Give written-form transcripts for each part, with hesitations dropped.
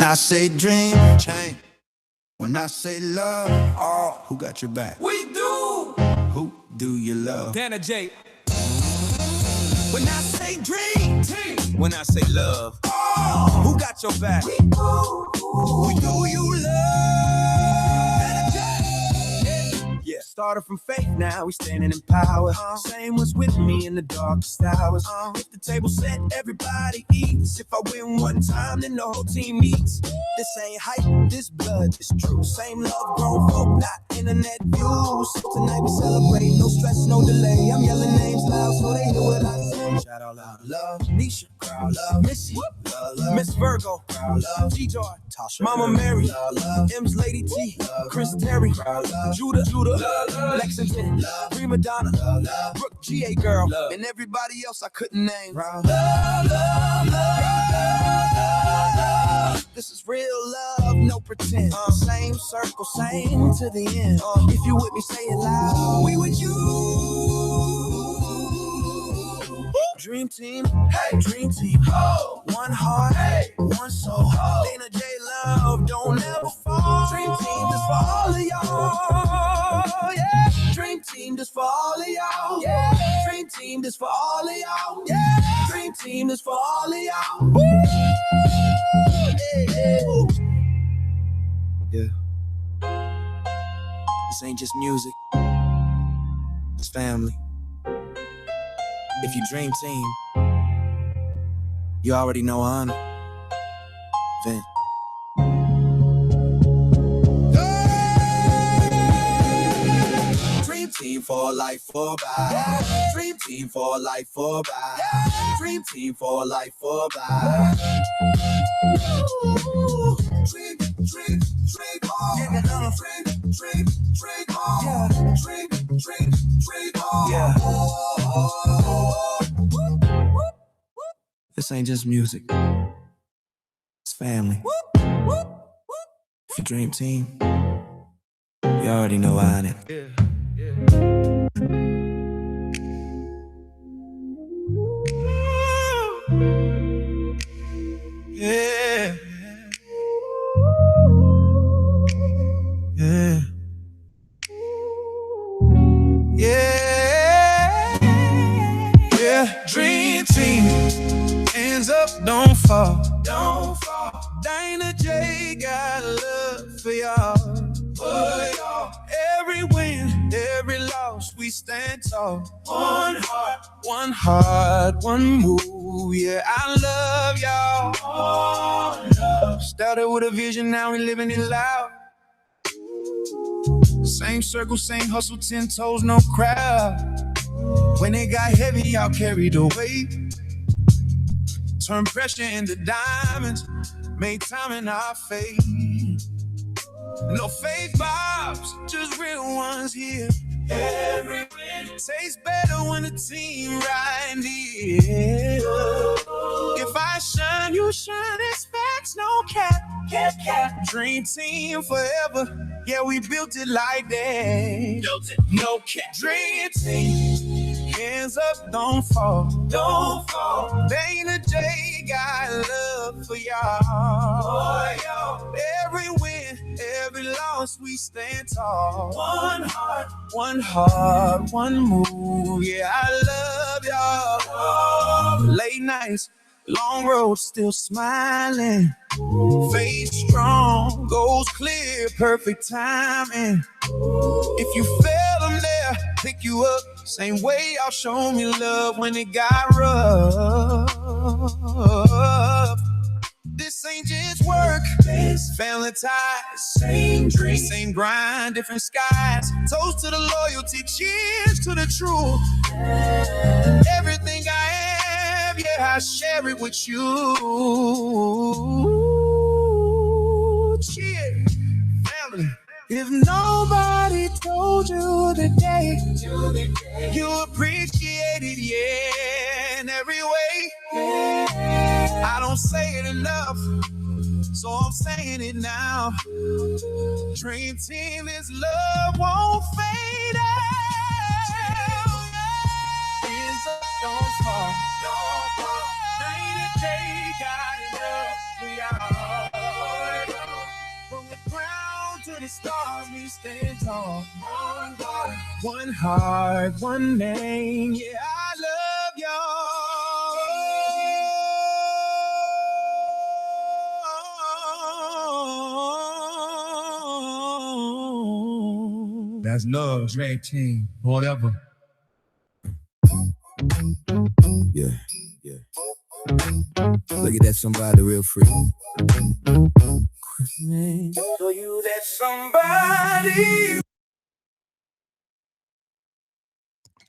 I say dream, change. When I say love, oh, who got your back? We do. Who do you love? Dana J. When I say dream, when I say love, oh, who got your back? We do. Who do you love? Dana J. Yeah. Started from faith, now we standing in power. Same was with me in the darkest hours. If the table set, everybody eats. If I win one time, then the whole team eats. This ain't hype, this blood is true. Same love, grown folk, not internet views. Tonight we celebrate, no stress, no delay. I'm yelling names loud so they hear what I say. Shout out loud, love, Nisha, crowd, love, Missy, love, Miss Virgo, crowd, love, G-Jar, Tasha, Mama Mary, love, M's Lady T, love, Chris Terry, crowd, love, Judah, love, Lexington, love, Prima Donna, love, Brooke, G.A. girl, love, and everybody else I couldn't name. Love, love, love, love. This is real love, no pretend. Same circle, same to the end. If you with me, say it loud. We with you. Dream team, hey, dream team. Oh, one heart, hey, one soul. Dana J love, don't ever fall. Dream team, just for all of y'all. Yeah. Dream team, just for all of y'all. Yeah. Dream team, just for all of y'all. Yeah. Dream team, just for all of y'all. Woo! Yeah. This ain't just music. It's family. If you dream team, you already know honor. Then dream team for life, for bye. Dream team for life, for bye. Dream team for life, for bye. Dream, dream, dream on. Yeah, dream, dream on. Yeah, dream, dream, dream on. Yeah. This ain't just music. It's family. If you dream team, you already know I on it. Yeah. Yeah. Yeah. Yeah. Dream team. Hands up, don't fall. Don't fall. Dana J got love for y'all. For y'all. Every win, every loss, we stand tall. One heart, one move. Yeah, I love y'all. Oh, love. Started with a vision, now we living it loud. Same circle, same hustle, 10 toes, no crowd. When it got heavy, y'all carried the weight. Turn pressure into diamonds, made time in our fate. No fake vibes, just real ones here. Every win tastes better when the team right here. If I shine, you shine, it's facts, no cap. Dream team forever, yeah, we built it like that. Built it, no cap. Dream team, hands up, don't fall. Don't fall. Dana J got love for y'all. For y'all. Every win, every loss, we stand tall. One heart, one move. Yeah, I love y'all. Late nights, long road, still smiling. Face strong, goals clear, perfect timing. If you fell, I'm there, pick you up. Same way y'all show me love when it got rough. This ain't just work, it's family ties. Same dream, same grind, different skies. Toast to the loyalty, cheers to the truth. Everything I have, yeah, I share it with you. Cheers, family. If nobody told you today, you appreciate it, yeah, in every way. I don't say it enough, so I'm saying it now. Dream team, this love won't fade out. Hands up, don't fall. Don't fall. Dana J got love for y'all. shining stars, we stand tall. One heart, one name. Yeah, I love y'all. That's love, Red Team, whatever. Yeah, yeah. Look at that somebody real free. So you that somebody.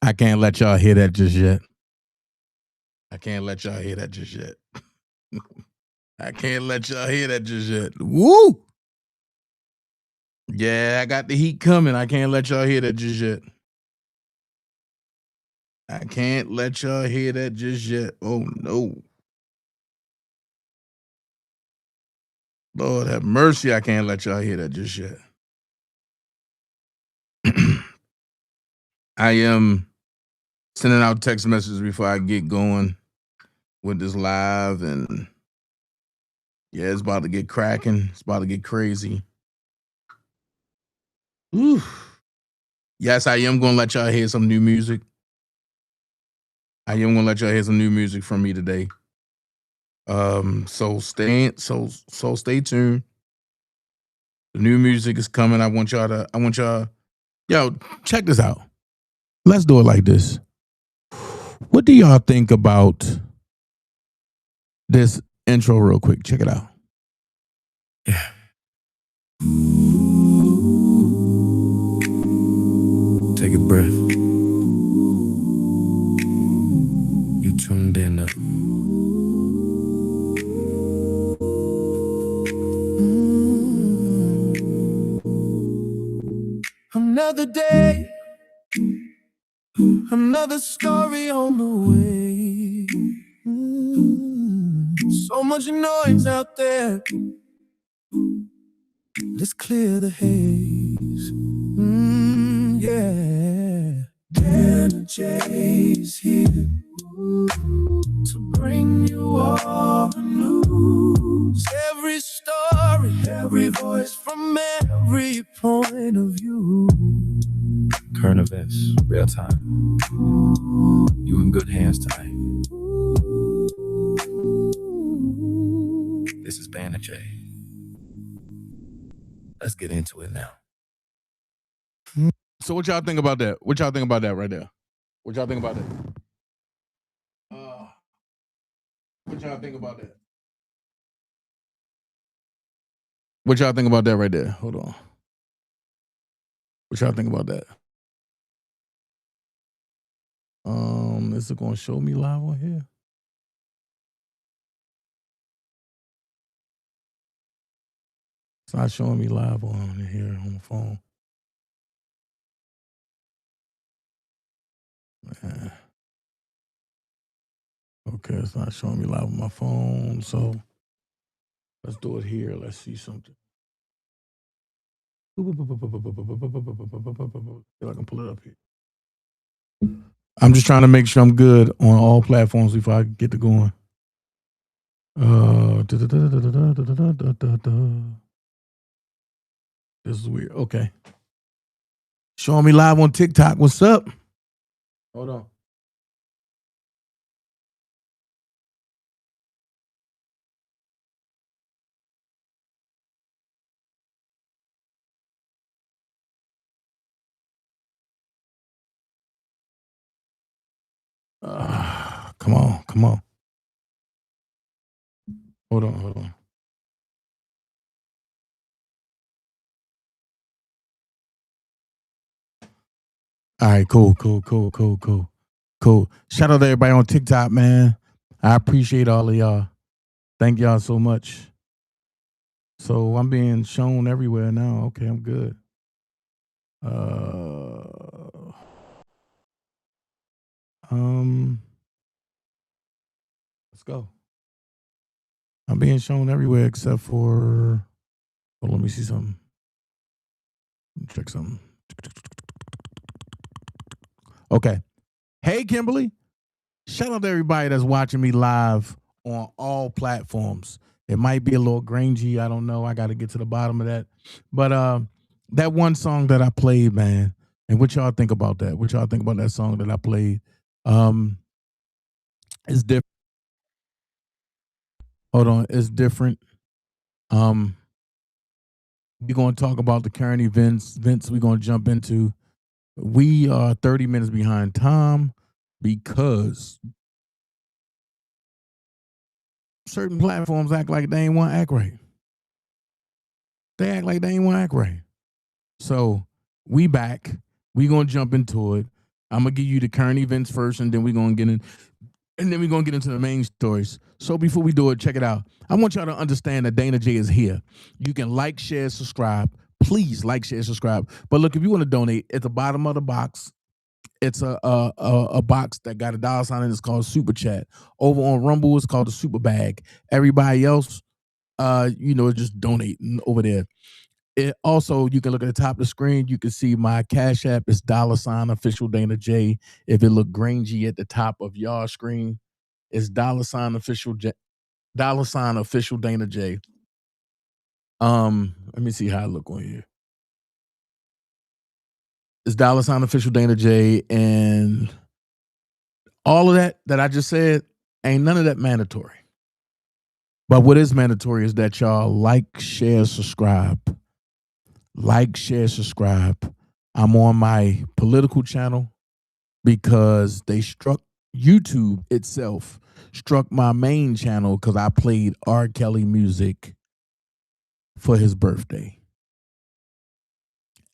I can't let y'all hear that just yet. I can't let y'all hear that just yet. I can't let y'all hear that just yet. Woo! Yeah, I got the heat coming. I can't let y'all hear that just yet. I can't let y'all hear that just yet. Oh, no. Lord have mercy, I can't let y'all hear that just yet. I am sending out text messages before I get going with this live, and yeah, it's about to get cracking. It's about to get crazy. Ooh. Yes, I am going to let y'all hear some new music. I am going to let y'all hear some new music from me today. So stay tuned. The new music is coming. I want y'all, yo, check this out. Let's do it like this. What do y'all think about this intro real quick? Check it out. Yeah. Take a breath. You tuned in up. Another day, another story on the way. So much noise out there. Let's clear the haze. Yeah. Dan J's here to bring you all the news. Every story, every voice from every point of view. Current events, real time. You in good hands tonight. This is Dan J. Let's get into it now. So what y'all think about that? What y'all think about that right there? What y'all think about that? What y'all think about that? What y'all think about that right there? Hold on. What y'all think about that? Is it gonna show me live on here? It's not showing me live on here on the phone. Man. Okay, it's not showing me live on my phone, so let's do it here. Let's see something. See if I can pull it up here. I'm just trying to make sure I'm good on all platforms before I get to going. This is weird. Okay. Showing me live on TikTok. What's up? Hold on. Come on. Hold on. All right, cool. Shout out to everybody on TikTok, man. I appreciate all of y'all. Thank y'all so much. So I'm being shown everywhere now. Okay, I'm good. Let's go. I'm being shown everywhere except for. Oh, let me see something. Let me check something. Okay. Hey, Kimberly. Shout out to everybody that's watching me live on all platforms. It might be a little grangy. I don't know. I got to get to the bottom of that. But that one song that I played, man, and what y'all think about that? What y'all think about that song that I played? Um, it's different. Hold on, it's different. Um, we're gonna talk about the current events. We're gonna jump into. We are 30 minutes behind Tom because certain platforms act like they ain't want to act right. They act like they ain't want to act right. So we back. We gonna jump into it. I'm gonna give you the current events first, and then we're gonna get in, and then we're gonna get into the main stories. So before we do it, check it out. I want y'all to understand that Dana J is here. You can like, share, subscribe. Please like, share, subscribe. But look, if you want to donate, at the bottom of the box, it's a box that got a dollar sign in. It's called Super Chat. Over on Rumble, it's called the Super Bag. Everybody else, just donating over there. It also, you can look at the top of the screen. You can see my Cash App is $ official Dana J. If it look grangy at the top of your screen, it's $ official Dana J. Let me see how I look on here. It's $ official Dana J, and all of that I just said ain't none of that mandatory. But what is mandatory is that y'all like, share, subscribe. Like, share, subscribe. I'm on my political channel because they struck YouTube itself, struck my main channel because I played R. Kelly music for his birthday.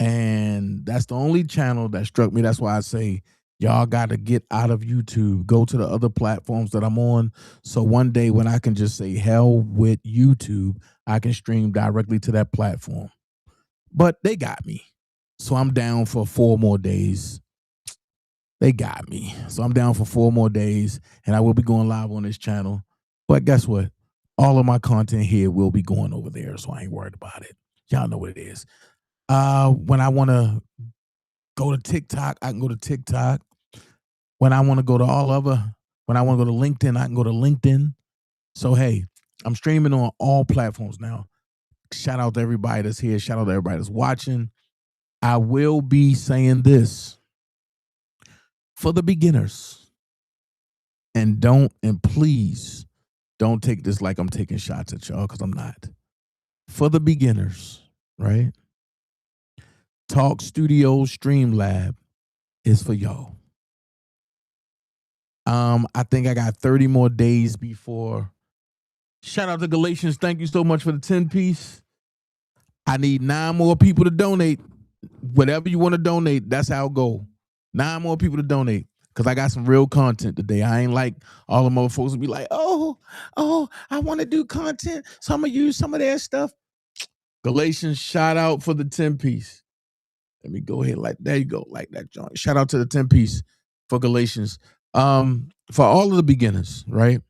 And that's the only channel that struck me. That's why I say y'all got to get out of YouTube, go to the other platforms that I'm on. So one day when I can just say hell with YouTube, I can stream directly to that platform. But they got me. So I'm down for 4 more days. They got me. So I'm down for 4 more days, and I will be going live on this channel. But guess what? All of my content here will be going over there, so I ain't worried about it. Y'all know what it is. When I want to go to TikTok, I can go to TikTok. When I want to go to when I want to go to LinkedIn, I can go to LinkedIn. So, hey, I'm streaming on all platforms now. Shout out to everybody that's here. Shout out to everybody that's watching. I will be saying this for the beginners. And please don't take this like I'm taking shots at y'all, because I'm not. For the beginners, right? Talk Studio Streamlab is for y'all. I think I got 30 more days before. Shout out to Galatians. Thank you so much for the 10-piece. I need 9 more people to donate. Whatever you want to donate, that's how it go. 9 more people to donate, because I got some real content today. I ain't like all the motherfuckers to be like, oh, I want to do content, so I'm going to use some of their stuff. Galatians, shout out for the 10-piece. Let me go ahead, there you go, like that joint. Shout out to the 10-piece for Galatians. For all of the beginners, right?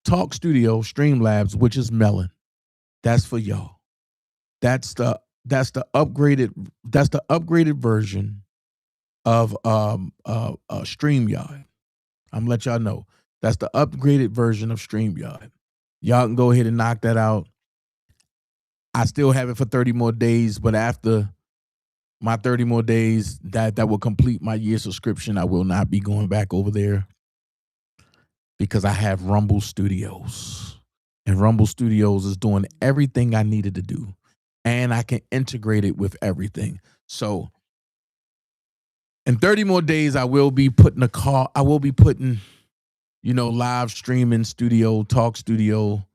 Talk Studio Streamlabs, which is Melon. That's for y'all. That's the upgraded version of StreamYard. I'm gonna let y'all know. That's the upgraded version of StreamYard. Y'all can go ahead and knock that out. I still have it for 30 more days, but after my 30 more days, that will complete my year subscription. I will not be going back over there because I have Rumble Studios. And Rumble Studios is doing everything I needed to do. And I can integrate it with everything. So in 30 more days, I will be putting live streaming studio, Talk Studio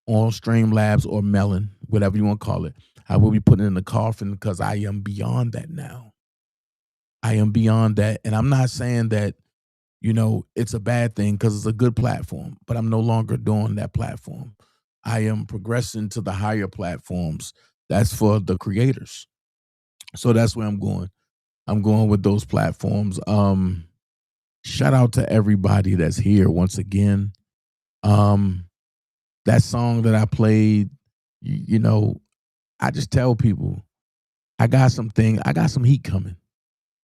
on Streamlabs or Melon, whatever you want to call it. I will be putting it in the coffin because I am beyond that now. I am beyond that. And I'm not saying that, it's a bad thing, because it's a good platform, but I'm no longer doing that platform. I am progressing to the higher platforms. That's for the creators. So that's where I'm going. I'm going with those platforms. Shout out to everybody that's here once again. That song that I played, I just tell people, I got some heat coming.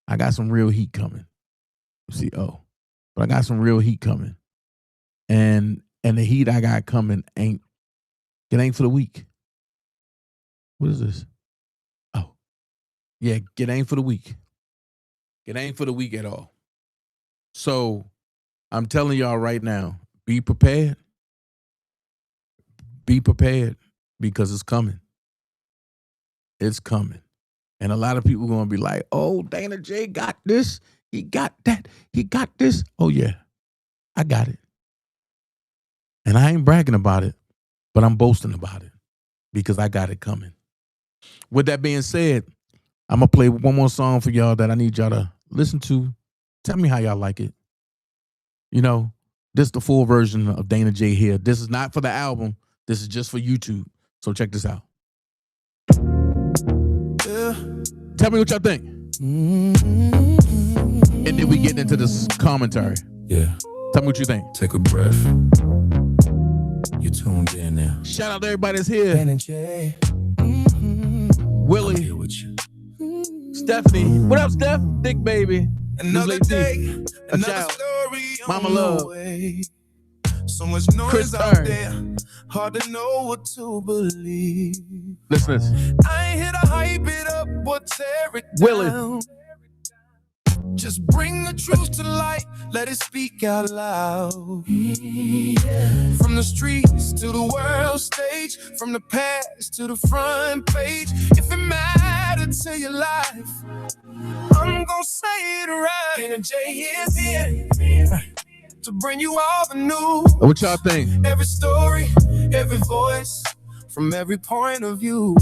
I got some real heat coming. But I got some real heat coming. And the heat I got coming ain't for the weak. What is this? Oh, yeah, it ain't for the weak. It ain't for the weak at all. So I'm telling y'all right now, be prepared. Be prepared because it's coming. It's coming. And a lot of people going to be like, oh, Dana J got this. He got that. He got this. Oh, yeah, I got it. And I ain't bragging about it, but I'm boasting about it because I got it coming. With that being said, I'm going to play one more song for y'all that I need y'all to listen to. Tell me how y'all like it. You know, this is the full version of Dana J here. This is not for the album. This is just for YouTube. So check this out. Tell me what y'all think. And then we get into this commentary. Yeah. Tell me what you think. Take a breath. You tuned in now. Shout out to everybody that's here. Ben and Jay. Willie. Here with you. Stephanie. What up, Steph? Dick baby. Another day. Another story. Mama Love. So much noise Chris out Byrne. there. Hard to know what to believe. Listen. I ain't here to hype it up or tear it Willie. down. Just bring the truth to light, let it speak out loud. From the streets to the world stage, from the past to the front page. If it mattered to your life, I'm gonna say it right. Dana J is here to bring you all the news. What y'all think? Every story, every voice, from every point of view.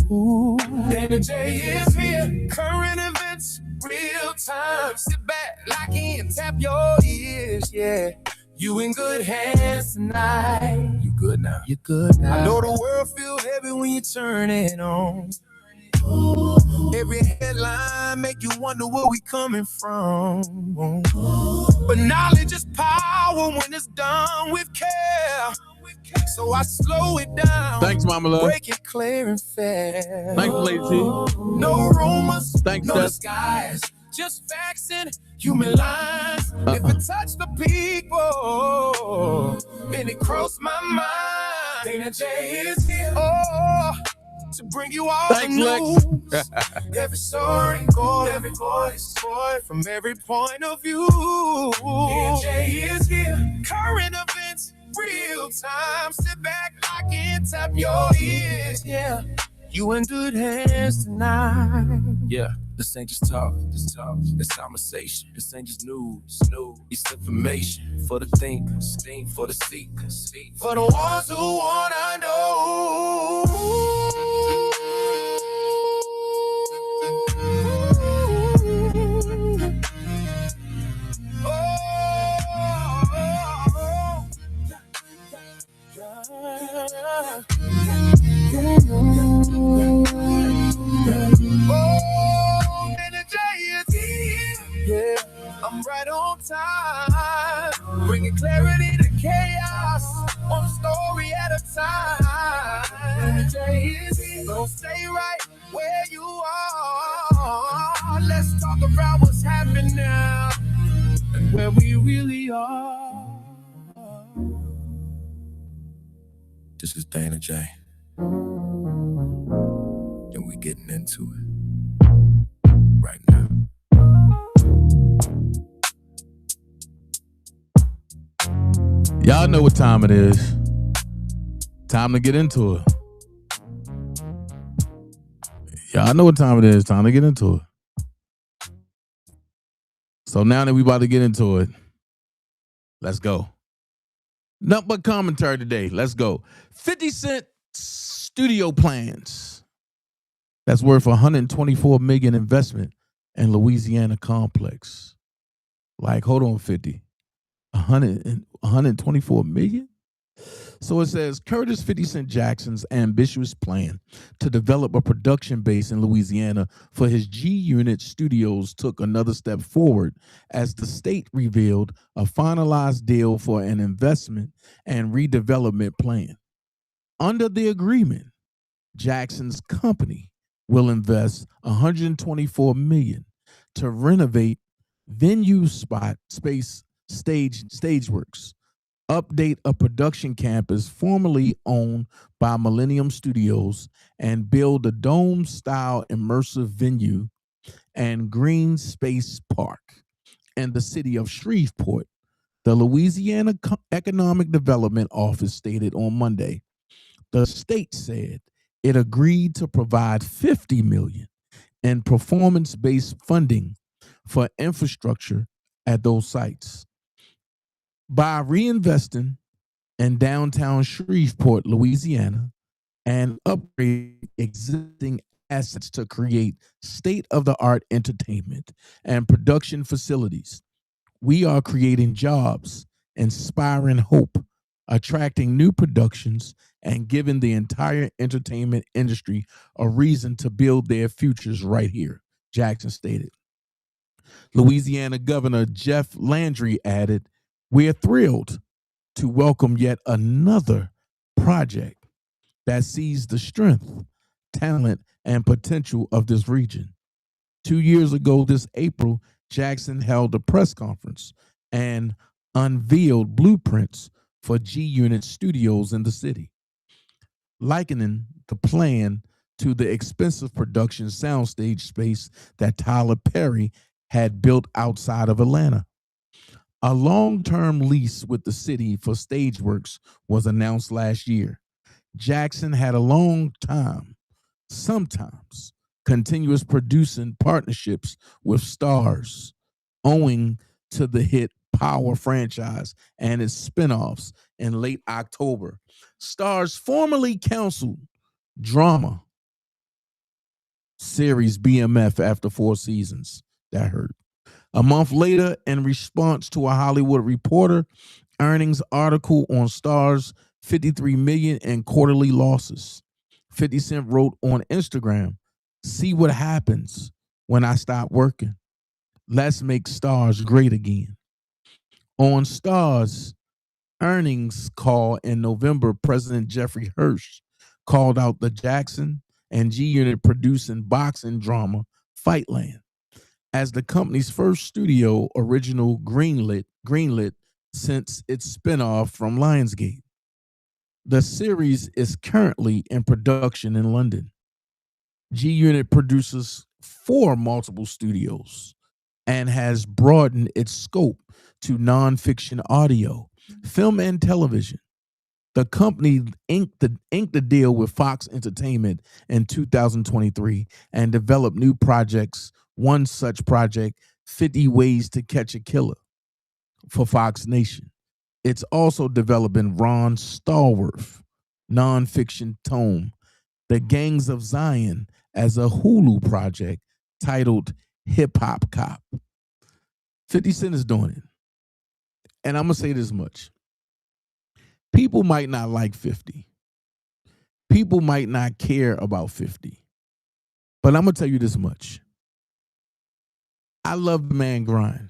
Dana J is here. Current events, real time. Sit back, lock in, tap your ears, yeah. You in good hands tonight. You good now. You good now. I know the world feel heavy when you turn it on. Every headline make you wonder where we coming from. But knowledge is power when it's done with care. So I slow it down. Thanks, Mama Love. Break it clear and fair. Thanks, Lady T. No rumors, Thanks, no Steph. disguise. Just facts and human lines. If it touch the people, then it crossed my mind. Dana J is here. Oh, to bring you all Thanks, the Lex. news. Every story, gold, every voice, boy, from every point of view. Dana J is here. Current events, real time. Sit back, lock in, tap your ears. Yeah, you in good hands tonight. Yeah. This ain't just talk, it's conversation. This ain't just news, it's information for the thinkers, for the seekers, for the ones who wanna know. Yeah, I'm right on time, bringing clarity to chaos, one story at a time. Don't stay right where you are. Let's talk about what's happening now and where we really are. This is Dana J, and we getting into it right now. Y'all know what time it is. Time to get into it. Y'all know what time it is. Time to get into it. So now that we about to get into it, let's go. Nothing but commentary today. Let's go. 50 Cent studio plans. That's worth $124 million investment in Louisiana complex. Like, hold on, 50. 124 million? So it says Curtis 50 Cent Jackson's ambitious plan to develop a production base in Louisiana for his G Unit Studios took another step forward as the state revealed a finalized deal for an investment and redevelopment plan. Under the agreement, Jackson's company will invest $124 million to renovate venue spot space stage works, update a production campus formerly owned by Millennium Studios, and build a dome-style immersive venue and green space park in the city of Shreveport. The Louisiana Economic Development Office stated on Monday the state said it agreed to provide $50 million in performance-based funding for infrastructure at those sites. By reinvesting in downtown Shreveport, Louisiana, and upgrade existing assets to create state-of-the-art entertainment and production facilities, we are creating jobs, inspiring hope, attracting new productions, and giving the entire entertainment industry a reason to build their futures right here, Jackson stated. Louisiana Governor Jeff Landry added, "We're thrilled to welcome yet another project that sees the strength, talent, and potential of this region." 2 years ago this April, Jackson held a press conference and unveiled blueprints for G Unit Studios in the city, likening the plan to the expensive production soundstage space that Tyler Perry had built outside of Atlanta. A long-term lease with the city for Stageworks was announced last year. Jackson had a long time, sometimes continuous producing partnerships with stars, owing to the hit Power franchise and its spinoffs in late October. Stars formerly canceled drama series BMF after 4 seasons. That hurt. A month later, in response to a Hollywood Reporter earnings article on Star's $53 million in quarterly losses, 50 Cent wrote on Instagram, "See what happens when I stop working. Let's make Stars great again." On Star's earnings call in November, President Jeffrey Hirsch called out the Jackson and G Unit producing boxing drama Fightland as the company's first studio original greenlit since its spinoff from Lionsgate. The series is currently in production in London. G Unit produces 4 multiple studios and has broadened its scope to nonfiction audio, film, and television. The company inked the deal with Fox Entertainment in 2023 and developed new projects. One such project, 50 Ways to Catch a Killer, for Fox Nation. It's also developing Ron Stallworth nonfiction tome, The Gangs of Zion, as a Hulu project titled Hip Hop Cop. 50 Cent is doing it. And I'm going to say this much. People might not like 50. People might not care about 50. But I'm going to tell you this much. I love the man grind.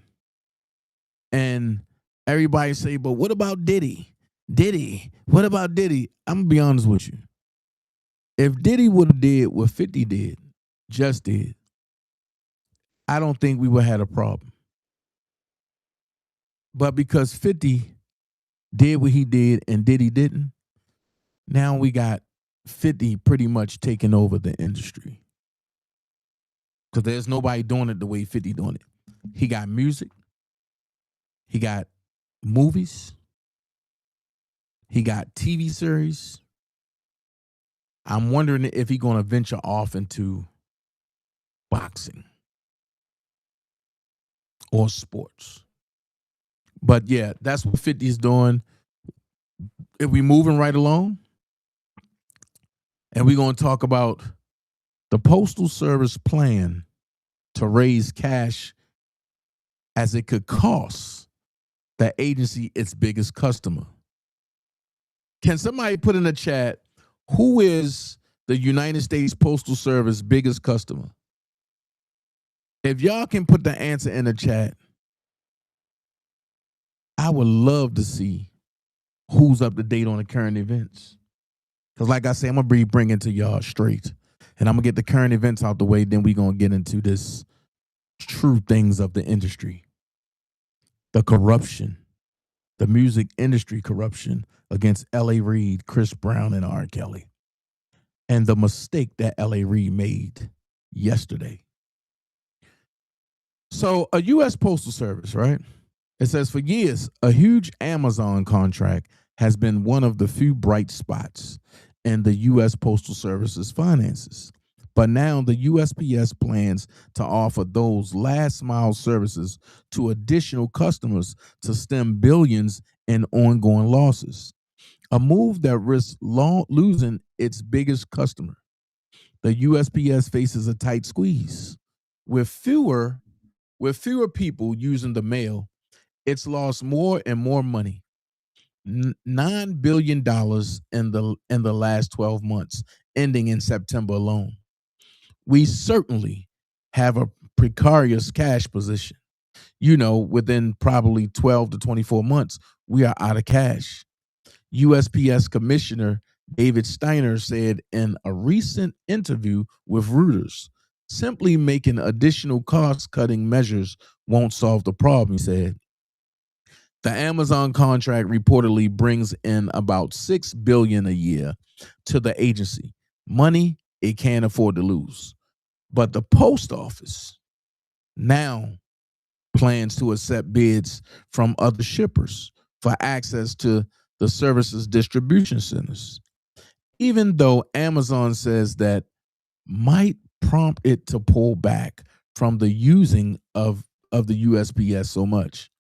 And everybody say, but what about Diddy? Diddy, what about Diddy? I'm going to be honest with you. If Diddy would have did what 50 did, just did, I don't think we would have had a problem. But because 50 did what he did and Diddy didn't, now we got 50 pretty much taking over the industry. Because there's nobody doing it the way 50 doing it. He got music. He got movies. He got TV series. I'm wondering if he's going to venture off into boxing or sports. But yeah, that's what 50 is doing. If we moving right along, and we're going to talk about the Postal Service plan to raise cash as it could cost the agency its biggest customer. Can somebody put in the chat, who is the United States Postal Service biggest customer? If y'all can put the answer in the chat, I would love to see who's up to date on the current events. Because like I said, I'm going to be bringing to y'all straight. And I'm going to get the current events out the way. Then we're going to get into this true things of the industry. The corruption. the music industry corruption against L.A. Reid, Chris Brown, and R. Kelly, and the mistake that L.A. Reid made yesterday. So, a U.S. Postal Service, right? It says for years, a huge Amazon contract has been one of the few bright spots in the U.S. Postal Service's finances. But now the USPS plans to offer those last mile services to additional customers to stem billions in ongoing losses, a move that risks losing its biggest customer. The USPS faces a tight squeeze. With fewer people using the mail, it's lost more and more money. $9 billion in the last 12 months, ending in September alone. We certainly have a precarious cash position. Within probably 12 to 24 months, we are out of cash. USPS Commissioner David Steiner said in a recent interview with Reuters, simply making additional cost-cutting measures won't solve the problem, he said. The Amazon contract reportedly brings in about $6 billion a year to the agency, money it can't afford to lose. But the post office now plans to accept bids from other shippers for access to the service's distribution centers, even though Amazon says that might prompt it to pull back from the using of the USPS so much.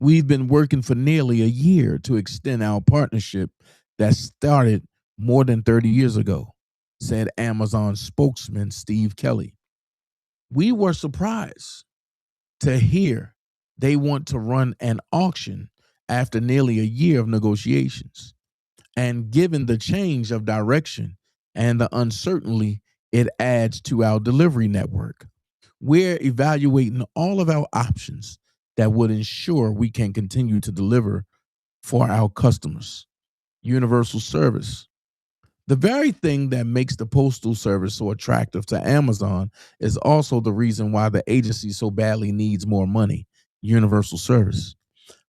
We've been working for nearly a year to extend our partnership that started more than 30 years ago, said Amazon spokesman Steve Kelly. We were surprised to hear they want to run an auction after nearly a year of negotiations. And given the change of direction and the uncertainty it adds to our delivery network, we're evaluating all of our options that would ensure we can continue to deliver for our customers. Universal service. The very thing that makes the Postal Service so attractive to Amazon is also the reason why the agency so badly needs more money. Universal service.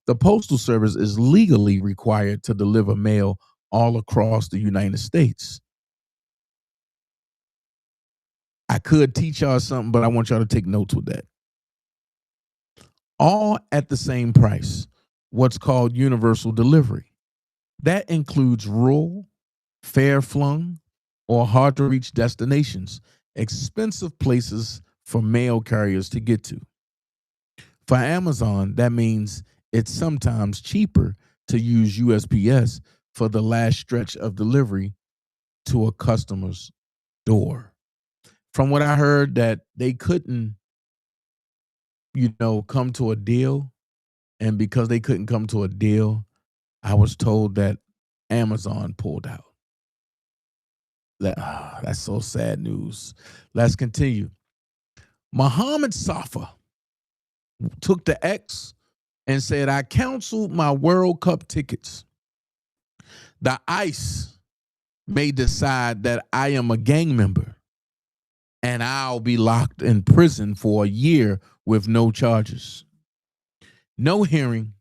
The Postal Service is legally required to deliver mail all across the United States. I could teach y'all something, but I want y'all to take notes with that. All at the same price, what's called universal delivery. That includes rural, far-flung, or hard-to-reach destinations, expensive places for mail carriers to get to. For Amazon, that means it's sometimes cheaper to use USPS for the last stretch of delivery to a customer's door. From what I heard, that they couldn't, come to a deal. And because they couldn't come to a deal, I was told that Amazon pulled out. That's so sad news. Let's continue. Mohamed Safa took the X and said, I canceled my World Cup tickets. The ICE may decide that I am a gang member and I'll be locked in prison for a year with no charges. No hearing,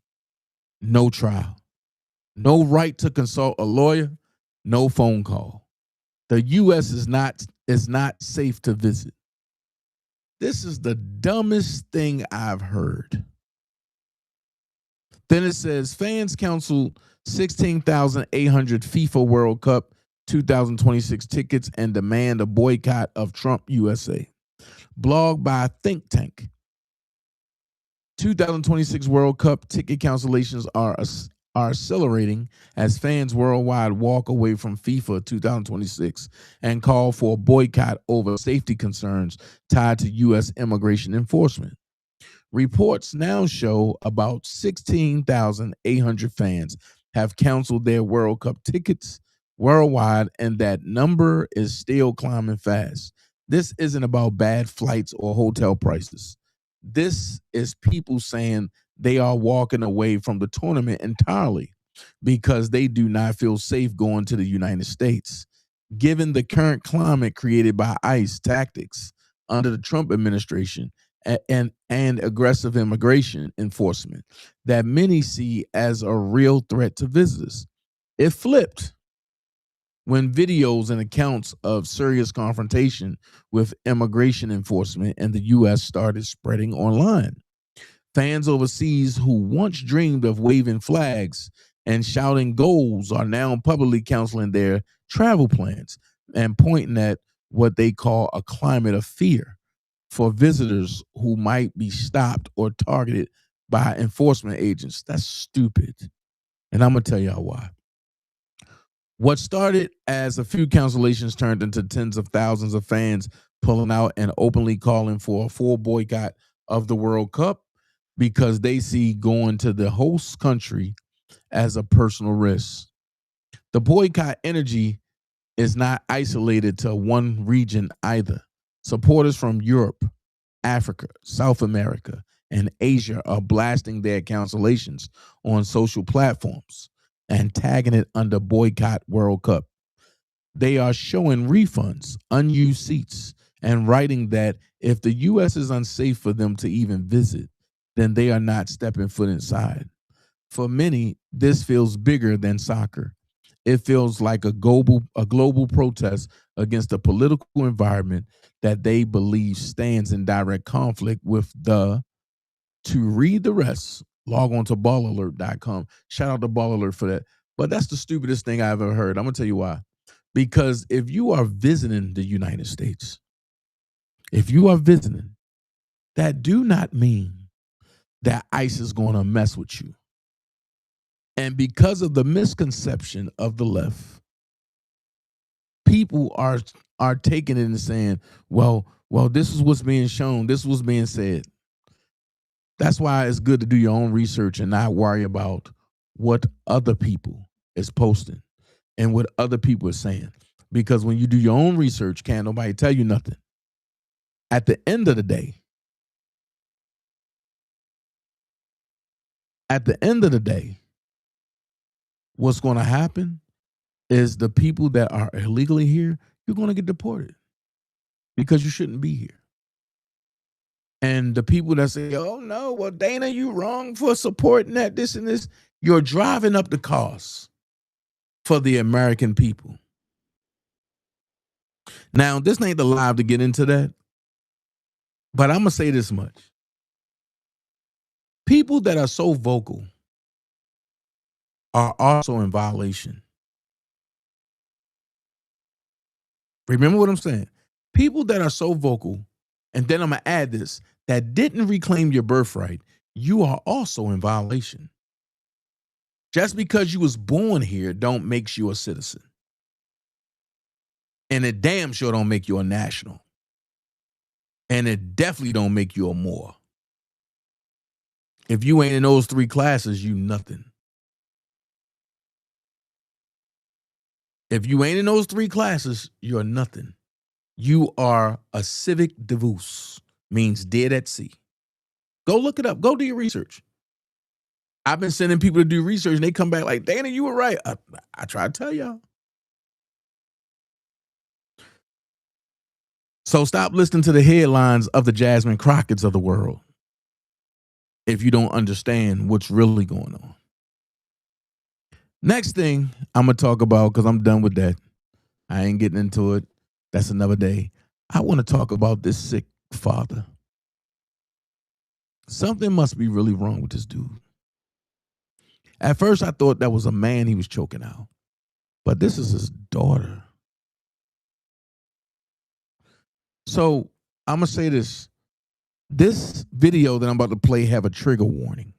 no trial, no right to consult a lawyer, no phone call. The U.S. is not safe to visit. This is the dumbest thing I've heard. Then it says fans canceled 16,800 FIFA World Cup 2026 tickets and demand a boycott of Trump USA. Blog by Think Tank. 2026 World Cup ticket cancellations are accelerating as fans worldwide walk away from FIFA 2026 and call for a boycott over safety concerns tied to U.S. immigration enforcement. Reports now show about 16,800 fans have canceled their World Cup tickets worldwide, and that number is still climbing fast. This isn't about bad flights or hotel prices. This is people saying they are walking away from the tournament entirely because they do not feel safe going to the United States. Given the current climate created by ICE tactics under the Trump administration and aggressive immigration enforcement that many see as a real threat to visitors. It flipped when videos and accounts of serious confrontation with immigration enforcement in the U.S. started spreading online. Fans overseas who once dreamed of waving flags and shouting goals are now publicly counseling their travel plans and pointing at what they call a climate of fear for visitors who might be stopped or targeted by enforcement agents. That's stupid. And I'm going to tell y'all why. What started as a few cancellations turned into tens of thousands of fans pulling out and openly calling for a full boycott of the World Cup because they see going to the host country as a personal risk. The boycott energy is not isolated to one region either. Supporters from Europe, Africa, South America, and Asia are blasting their cancellations on social platforms and tagging it under Boycott World Cup. They are showing refunds, unused seats, and writing that if the U.S. is unsafe for them to even visit, then they are not stepping foot inside. For many, this feels bigger than soccer. It feels like a global protest against a political environment that they believe stands in direct conflict with the. To read the rest, log on to ballalert.com. Shout out to Ball Alert for that. But that's the stupidest thing I've ever heard. I'm going to tell you why. Because if you are visiting the United States, that do not mean that ICE is going to mess with you. And because of the misconception of the left, people are taking it and saying, well, this is what's being shown. This was being said. That's why it's good to do your own research and not worry about what other people is posting and what other people are saying. Because when you do your own research, can't nobody tell you nothing. At the end of the day, what's going to happen is the people that are illegally here, you're going to get deported because you shouldn't be here. And the people that say, oh, no, well, Dana, you wrong for supporting that, this and this. You're driving up the cost for the American people. Now, this ain't the live to get into that, but I'm going to say this much. People that are so vocal are also in violation. Remember what I'm saying? People that are so vocal, and then I'm going to add this, that didn't reclaim your birthright, you are also in violation. Just because you was born here don't make you a citizen. And it damn sure don't make you a national. And it definitely don't make you a Moor. If you ain't in those three classes, you nothing. If you ain't in those three classes, you're nothing. You are a civic divus, means dead at sea. Go look it up. Go do your research. I've been sending people to do research and they come back like, Dana, you were right. I try to tell y'all. So stop listening to the headlines of the Jasmine Crockett's of the world if you don't understand what's really going on. Next thing I'm going to talk about, because I'm done with that. I ain't getting into it. That's another day. I want to talk about this sick father. Something must be really wrong with this dude. At first, I thought that was a man he was choking out. But this is his daughter. So I'm going to say this. This video that I'm about to play have a trigger warning.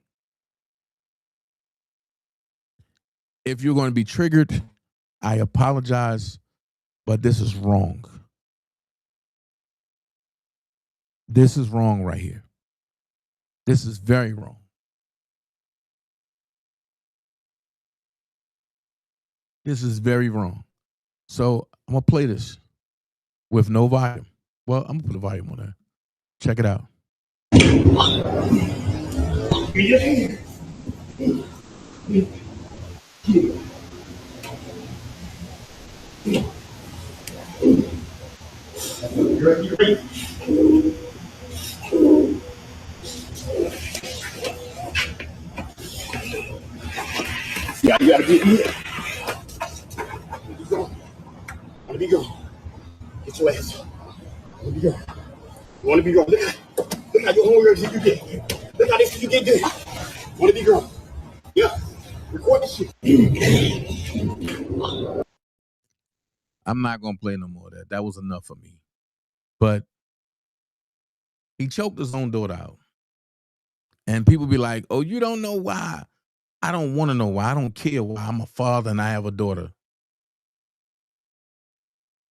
If you're going to be triggered, I apologize, but this is wrong. This is wrong right here. This is very wrong. This is very wrong. So I'm going to play this with no volume. Well, I'm going to put a volume on there. Check it out. Yeah, you gotta get in here. Let me go. Let me go. Get your ass up. Let me go. You wanna be girl? Look how your homegirl you get. Look how this you get good. Wanna be girl? Yeah. Record this shit. I'm not gonna play no more of that. That was enough for me. But he choked his own daughter out. And people be like, oh, you don't know why. I don't want to know why. I don't care why. I'm a father and I have a daughter.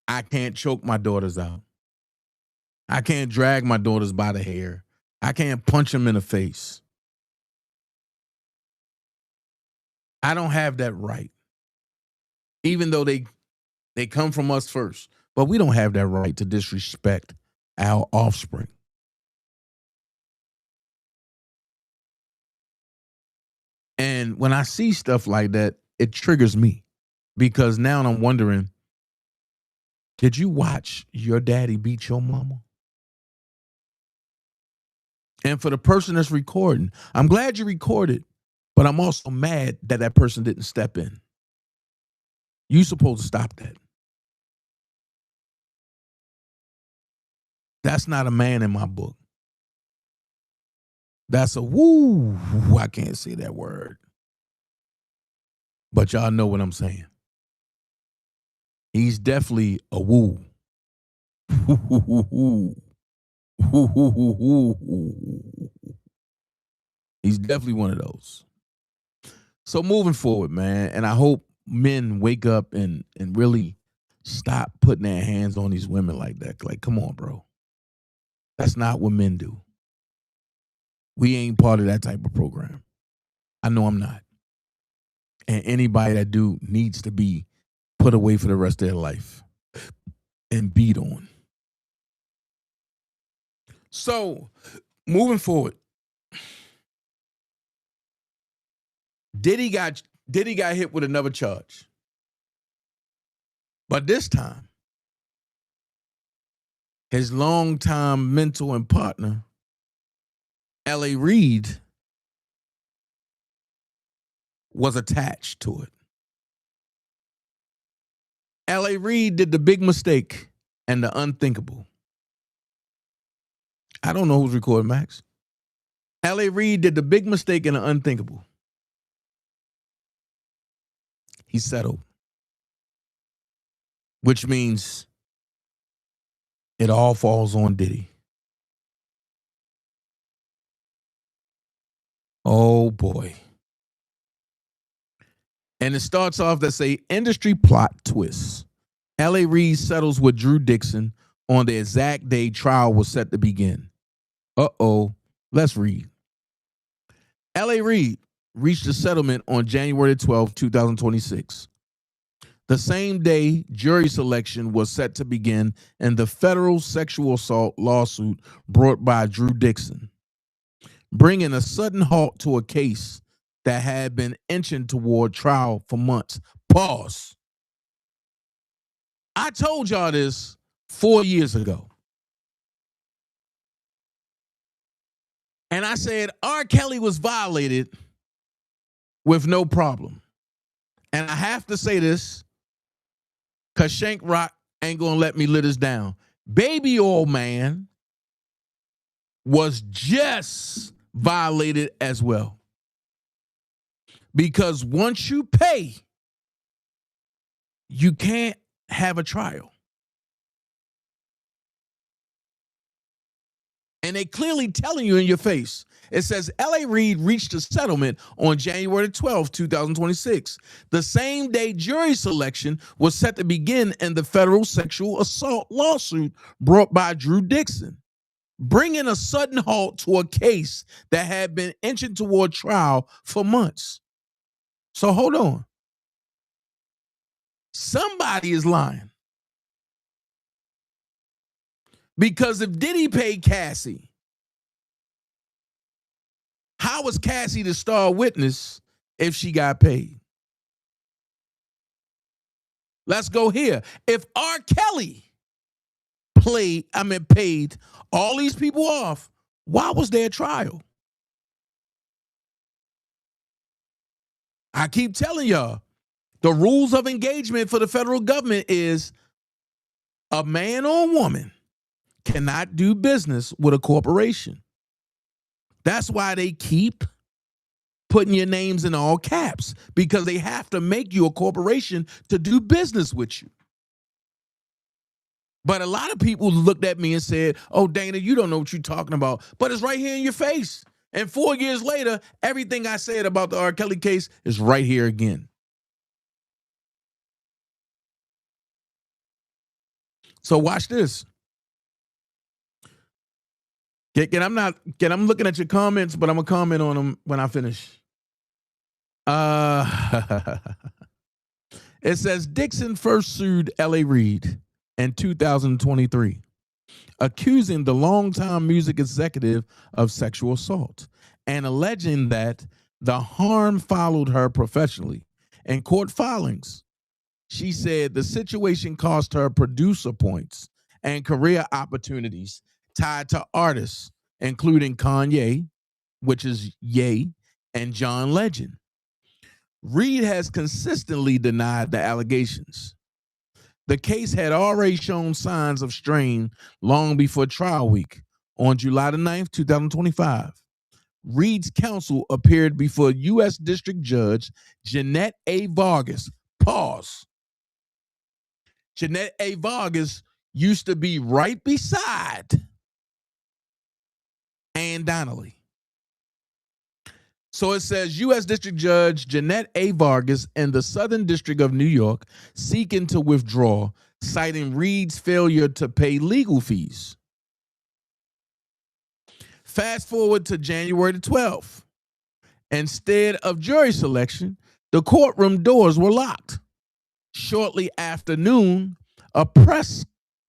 I can't choke my daughters out. I can't drag my daughters by the hair. I can't punch them in the face. I don't have that right. Even though they come from us first. But we don't have that right to disrespect our offspring. And when I see stuff like that, it triggers me because now I'm wondering, did you watch your daddy beat your mama? And for the person that's recording, I'm glad you recorded, but I'm also mad that that person didn't step in. You supposed to stop that. That's not a man in my book. That's a woo. I can't say that word. But y'all know what I'm saying. He's definitely a woo. He's definitely one of those. So moving forward, man, and I hope men wake up and really stop putting their hands on these women like that. Like, come on, bro. That's not what men do. We ain't part of that type of program. I know I'm not. And anybody that do needs to be put away for the rest of their life and beat on. So, moving forward, Diddy got hit with another charge. But this time, his longtime mentor and partner, Reid, was attached to it. Reid did the big mistake and the unthinkable. I don't know who's recording, Max. Reid did the big mistake and the unthinkable. He settled. Which means it all falls on Diddy. Oh, boy. And it starts off that say industry plot twist. Reid settles with Drew Dixon on the exact day trial was set to begin. Uh-oh. Let's read. Reid reached a settlement on January 12, 2026. The same day, jury selection was set to begin in the federal sexual assault lawsuit brought by Drew Dixon, bringing a sudden halt to a case that had been inching toward trial for months. Pause. I told y'all this 4 years ago. And I said R. Kelly was violated with no problem. And I have to say this because Shank Rock ain't going to let me let us down. Baby Oil Man was just violated as well. Because once you pay, you can't have a trial. And they clearly telling you in your face. It says Reid reached a settlement on January 12, 2026. The same day jury selection was set to begin in the federal sexual assault lawsuit brought by Drew Dixon, bringing a sudden halt to a case that had been inching toward trial for months. So hold on. Somebody is lying. Because if Diddy paid Cassie, how was Cassie the star witness if she got paid? Let's go here. If R. Kelly paid all these people off, why was there a trial? I keep telling y'all, the rules of engagement for the federal government is a man or a woman cannot do business with a corporation. That's why they keep putting your names in all caps, because they have to make you a corporation to do business with you. But a lot of people looked at me and said, oh, Dana, you don't know what you're talking about. But it's right here in your face. And 4 years later, everything I said about the R. Kelly case is right here again. So watch this. I'm looking at your comments, but I'm gonna comment on them when I finish. It says Dixon first sued L.A. Reid in 2023, accusing the longtime music executive of sexual assault and alleging that the harm followed her professionally. In court filings, she said the situation cost her producer points and career opportunities tied to artists, including Kanye, which is Ye, and John Legend. Reid has consistently denied the allegations. The case had already shown signs of strain long before trial week. On July the 9th, 2025, Reid's counsel appeared before U.S. District Judge Jeanette A. Vargas. Pause. Jeanette A. Vargas used to be right beside Ann Donnelly. So it says U.S. District Judge Jeanette A. Vargas in the Southern District of New York seeking to withdraw, citing Reid's failure to pay legal fees. Fast forward to January the 12th. Instead of jury selection, the courtroom doors were locked. Shortly after noon, a press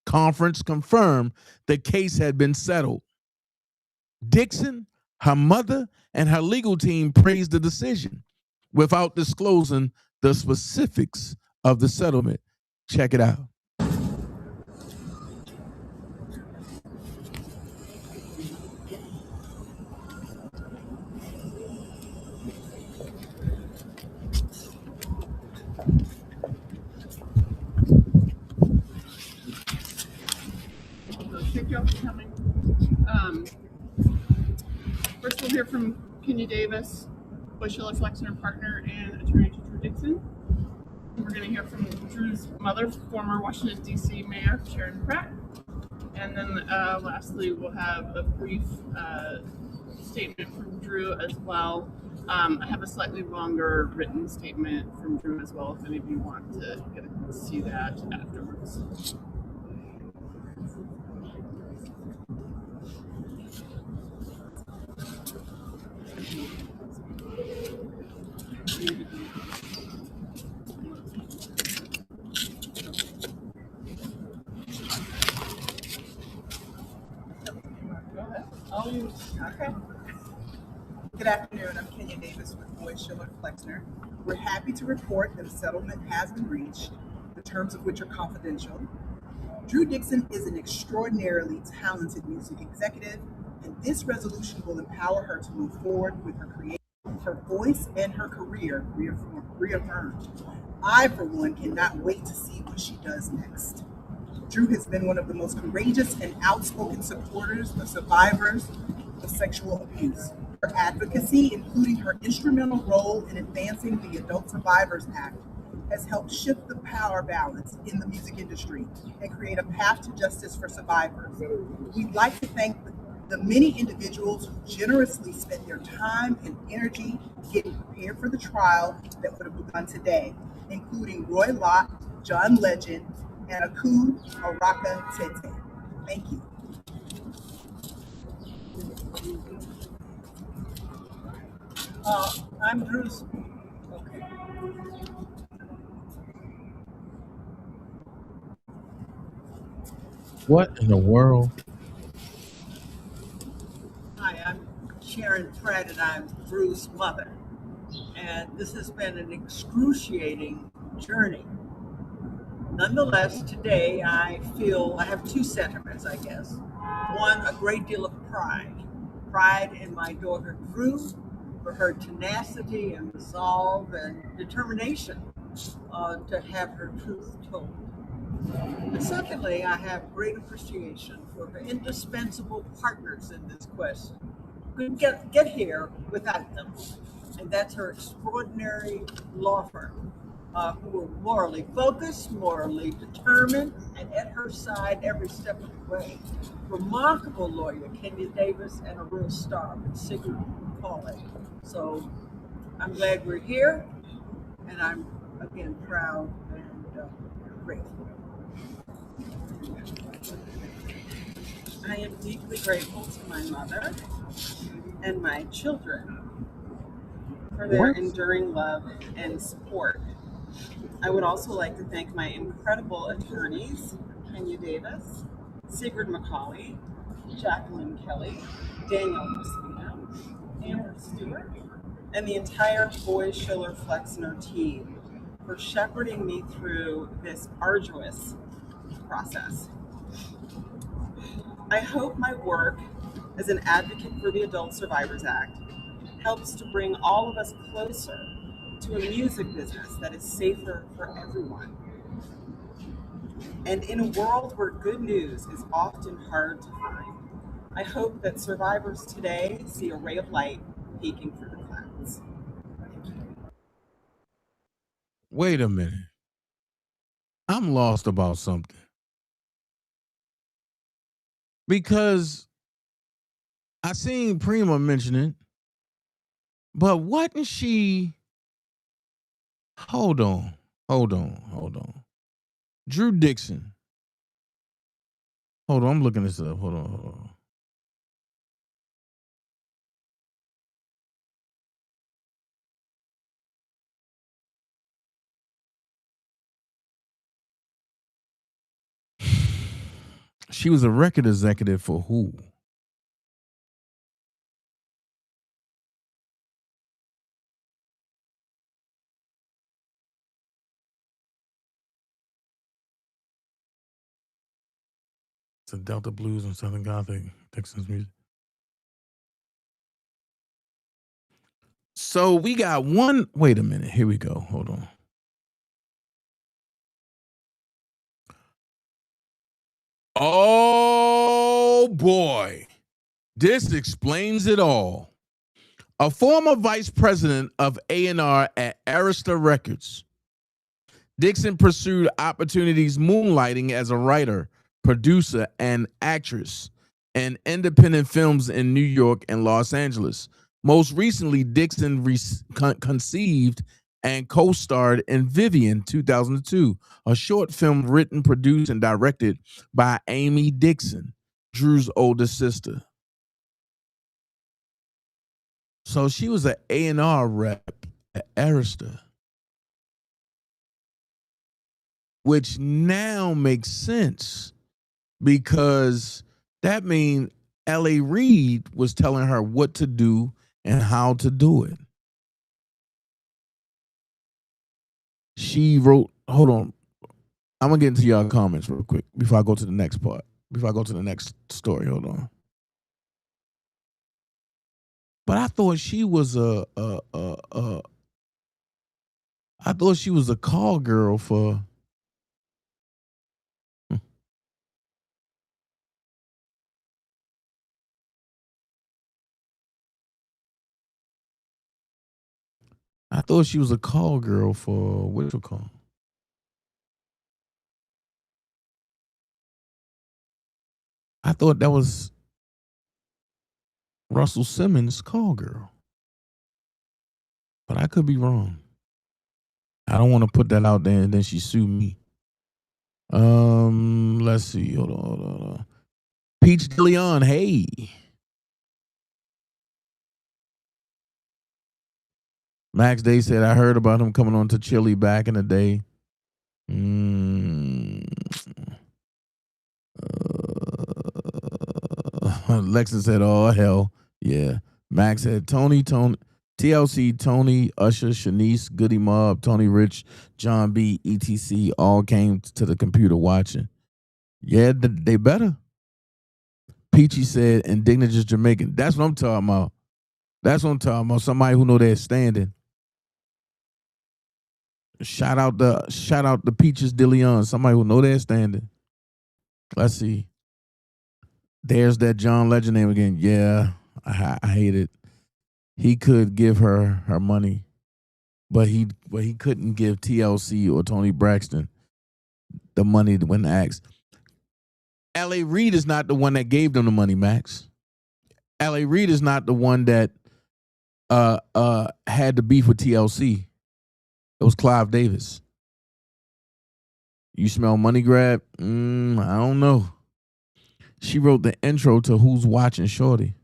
conference confirmed the case had been settled. Dixon, her mother, and her legal team praised the decision without disclosing the specifics of the settlement. Check it out. Thank you all for coming. First, we'll hear from Kenya Davis, Bushiller Flexner partner and attorney to Drew Dixon. We're going to hear from Drew's mother, former Washington, D.C. Mayor Sharon Pratt. And then lastly, we'll have a brief statement from Drew as well. I have a slightly longer written statement from Drew as well, if any of you want to see that afterwards. Okay. Good afternoon. I'm Kenya Davis with Bushiller Flexner. We're happy to report that a settlement has been reached, the terms of which are confidential. Drew Dixon is an extraordinarily talented music executive, and this resolution will empower her to move forward with her creative, her voice, and her career reaffirmed. I, for one, cannot wait to see what she does next. Drew has been one of the most courageous and outspoken supporters of survivors of sexual abuse. Her advocacy, including her instrumental role in advancing the Adult Survivors Act, has helped shift the power balance in the music industry and create a path to justice for survivors. We'd like to thank the many individuals who generously spent their time and energy getting prepared for the trial that would have begun today, including Roy Lott, John Legend, and Aku Araka Tete. Thank you. I'm Drew's. Okay. What in the world? Hi, I'm Sharon Pratt, and I'm Drew's mother. And this has been an excruciating journey. Nonetheless, today I feel I have two sentiments, I guess. One, a great deal of pride. Pride in my daughter Drew, for her tenacity and resolve and determination to have her truth told. And secondly, I have great appreciation for her indispensable partners in this quest. Couldn't get here without them. And that's her extraordinary law firm, who are morally focused, morally determined, and at her side every step of the way. Remarkable lawyer, Kenya Davis, and a real star, Sigrid McCauley. So I'm glad we're here, and I'm, again, proud and grateful. I am deeply grateful to my mother and my children for their enduring love and support. I would also like to thank my incredible attorneys, Kenya Davis, Sigrid McCauley, Jacqueline Kelly, Daniel Crispino, Amber Stewart, and the entire Boy Schiller Flexner team for shepherding me through this arduous process. I hope my work as an advocate for the Adult Survivors Act helps to bring all of us closer to a music business that is safer for everyone. And in a world where good news is often hard to find, I hope that survivors today see a ray of light peeking through the clouds. Wait a minute. I'm lost about something. Because I seen Prima mention it, but wasn't she? Hold on. Drew Dixon. Hold on, I'm looking this up. Hold on. She was a record executive for who? It's Delta Blues and Southern Gothic, Texas music. So we got one. Wait a minute. Here we go. Hold on. Oh boy. This explains it all. A former vice president of A&R at Arista Records, Dixon pursued opportunities moonlighting as a writer, producer, and actress in independent films in New York and Los Angeles. Most recently, Dixon conceived and co-starred in Vivian 2002, a short film written, produced, and directed by Amy Dixon, Drew's older sister. So she was an A&R rep at Arista, which now makes sense because that means L.A. Reid was telling her what to do and how to do it. She wrote, hold on, I'm going to get into y'all comments real quick before I go to the next part, before I go to the next story. Hold on. But I thought she was I thought she was a call girl for. I thought she was a call girl for what you call. I thought that was Russell Simmons' call girl, but I could be wrong. I don't want to put that out there and then she sue me. Let's see. Hold on. Peach DeLeon, hey. Max Day said, I heard about him coming on to Chili back in the day. Lexus said, oh, hell. Yeah. Max said, Tony, TLC, Tony, Usher, Shanice, Goody Mob, Tony Rich, John B, ETC all came to the computer watching. Yeah, they better. Peachy said, Indignant is Jamaican. That's what I'm talking about. That's what I'm talking about. Somebody who know their standing. Shout out the Peaches DeLeon. Somebody who know their standing. Let's see. There's that John Legend name again. Yeah, I hate it. He could give her money, but he couldn't give TLC or Tony Braxton the money when asked. L.A. Reid is not the one that gave them the money, Max. L.A. Reid is not the one that had the beef with TLC. It was Clive Davis. You smell money grab? I don't know. She wrote the intro to Who's Watching Shorty.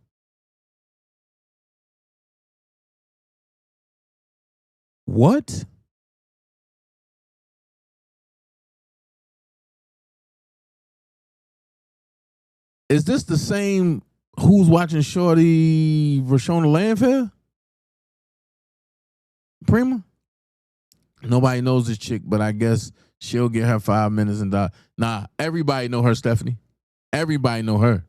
What? Is this the same Who's Watching Shorty Rashona Landfair? Prima? Nobody knows this chick, but I guess she'll get her 5 minutes and die. Nah, everybody know her, Stephanie. Everybody know her.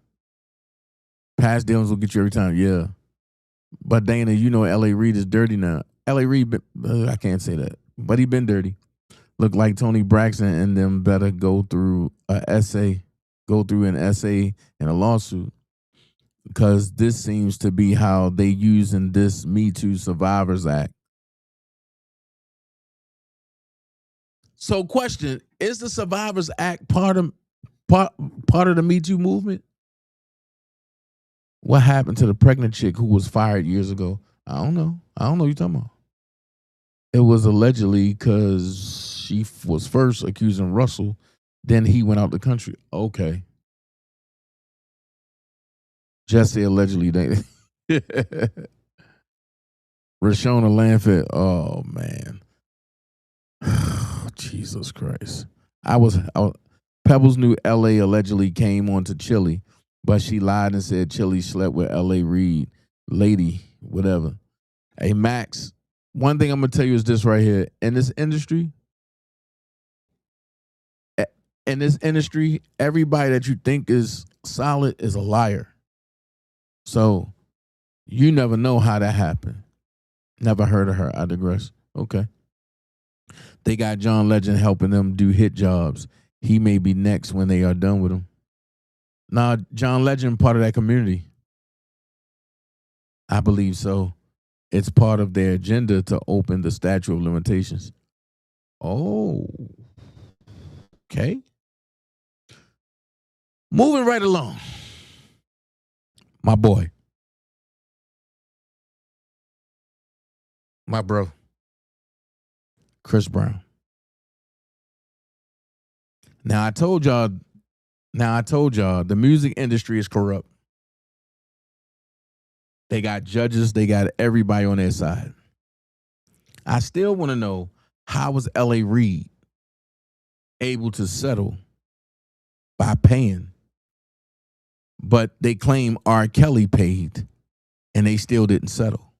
Past dealings will get you every time, yeah. But Dana, you know L.A. Reid is dirty now. L.A. Reid, I can't say that, but he been dirty. Look like Tony Braxton and them better go through an essay and a lawsuit, because this seems to be how they using this Me Too Survivors Act. So, question: is the Survivors Act part of the Me Too movement? What happened to the pregnant chick who was fired years ago? I don't know. What you're talking about. It was allegedly because she was first accusing Russell, then he went out the country. Okay. Jesse allegedly dated. Rashona Landfair. Oh man. Jesus Christ. Pebbles knew LA allegedly came on to Chili, but she lied and said Chili slept with LA Reid. Lady, whatever. Hey Max, one thing I'm gonna tell you is this right here. In this industry, everybody that you think is solid is a liar. So you never know how that happened. Never heard of her. I digress. Okay. They got John Legend helping them do hit jobs. He may be next when they are done with him. Nah, John Legend part of that community. I believe so. It's part of their agenda to open the statute of limitations. Oh. Okay. Moving right along. My boy. My bro. Chris Brown. Now I told y'all the music industry is corrupt. They got judges, they got everybody on their side. I still want to know, how was L.A. Reid able to settle by paying? But they claim R. Kelly paid and they still didn't settle.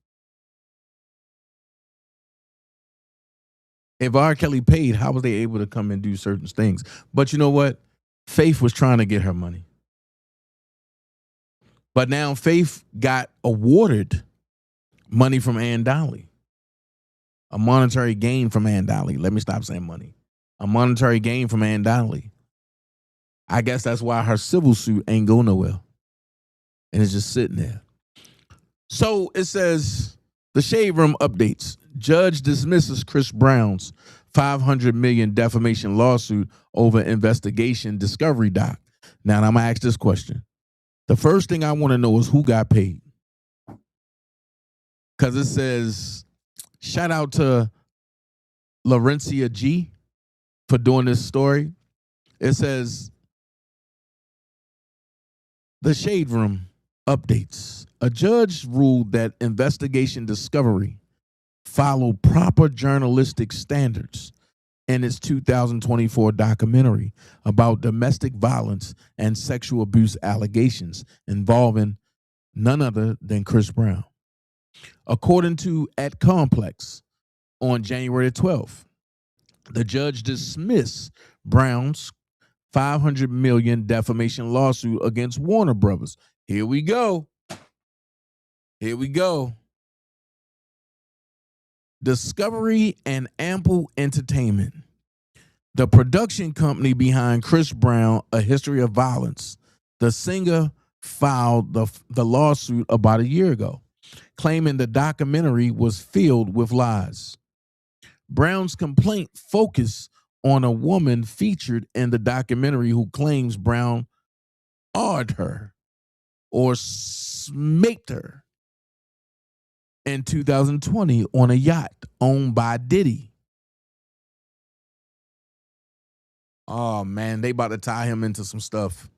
If R. Kelly paid, how was they able to come and do certain things? But you know what? Faith was trying to get her money. But now Faith got awarded money from Ann Donnelly. A monetary gain from Ann Donnelly. Let me stop saying money. A monetary gain from Ann Donnelly. I guess that's why her civil suit ain't go nowhere. And it's just sitting there. So it says, the Shade Room updates. Judge dismisses Chris Brown's $500 million defamation lawsuit over investigation discovery doc. Now I'm going to ask this question. The first thing I want to know is who got paid. Because it says, shout out to Laurencia G for doing this story. It says, the Shade Room updates. A judge ruled that investigation discovery followed proper journalistic standards in its 2024 documentary about domestic violence and sexual abuse allegations involving none other than Chris Brown. According to At Complex, on January 12th, the judge dismissed Brown's $500 million defamation lawsuit against Warner Brothers. Here we go. Here we go. Discovery and Ample Entertainment, the production company behind Chris Brown, A History of Violence. The singer filed the lawsuit about a year ago, claiming the documentary was filled with lies. Brown's complaint focused on a woman featured in the documentary who claims Brown awed her or smaked her in 2020 on a yacht owned by Diddy. Oh man, they about to tie him into some stuff.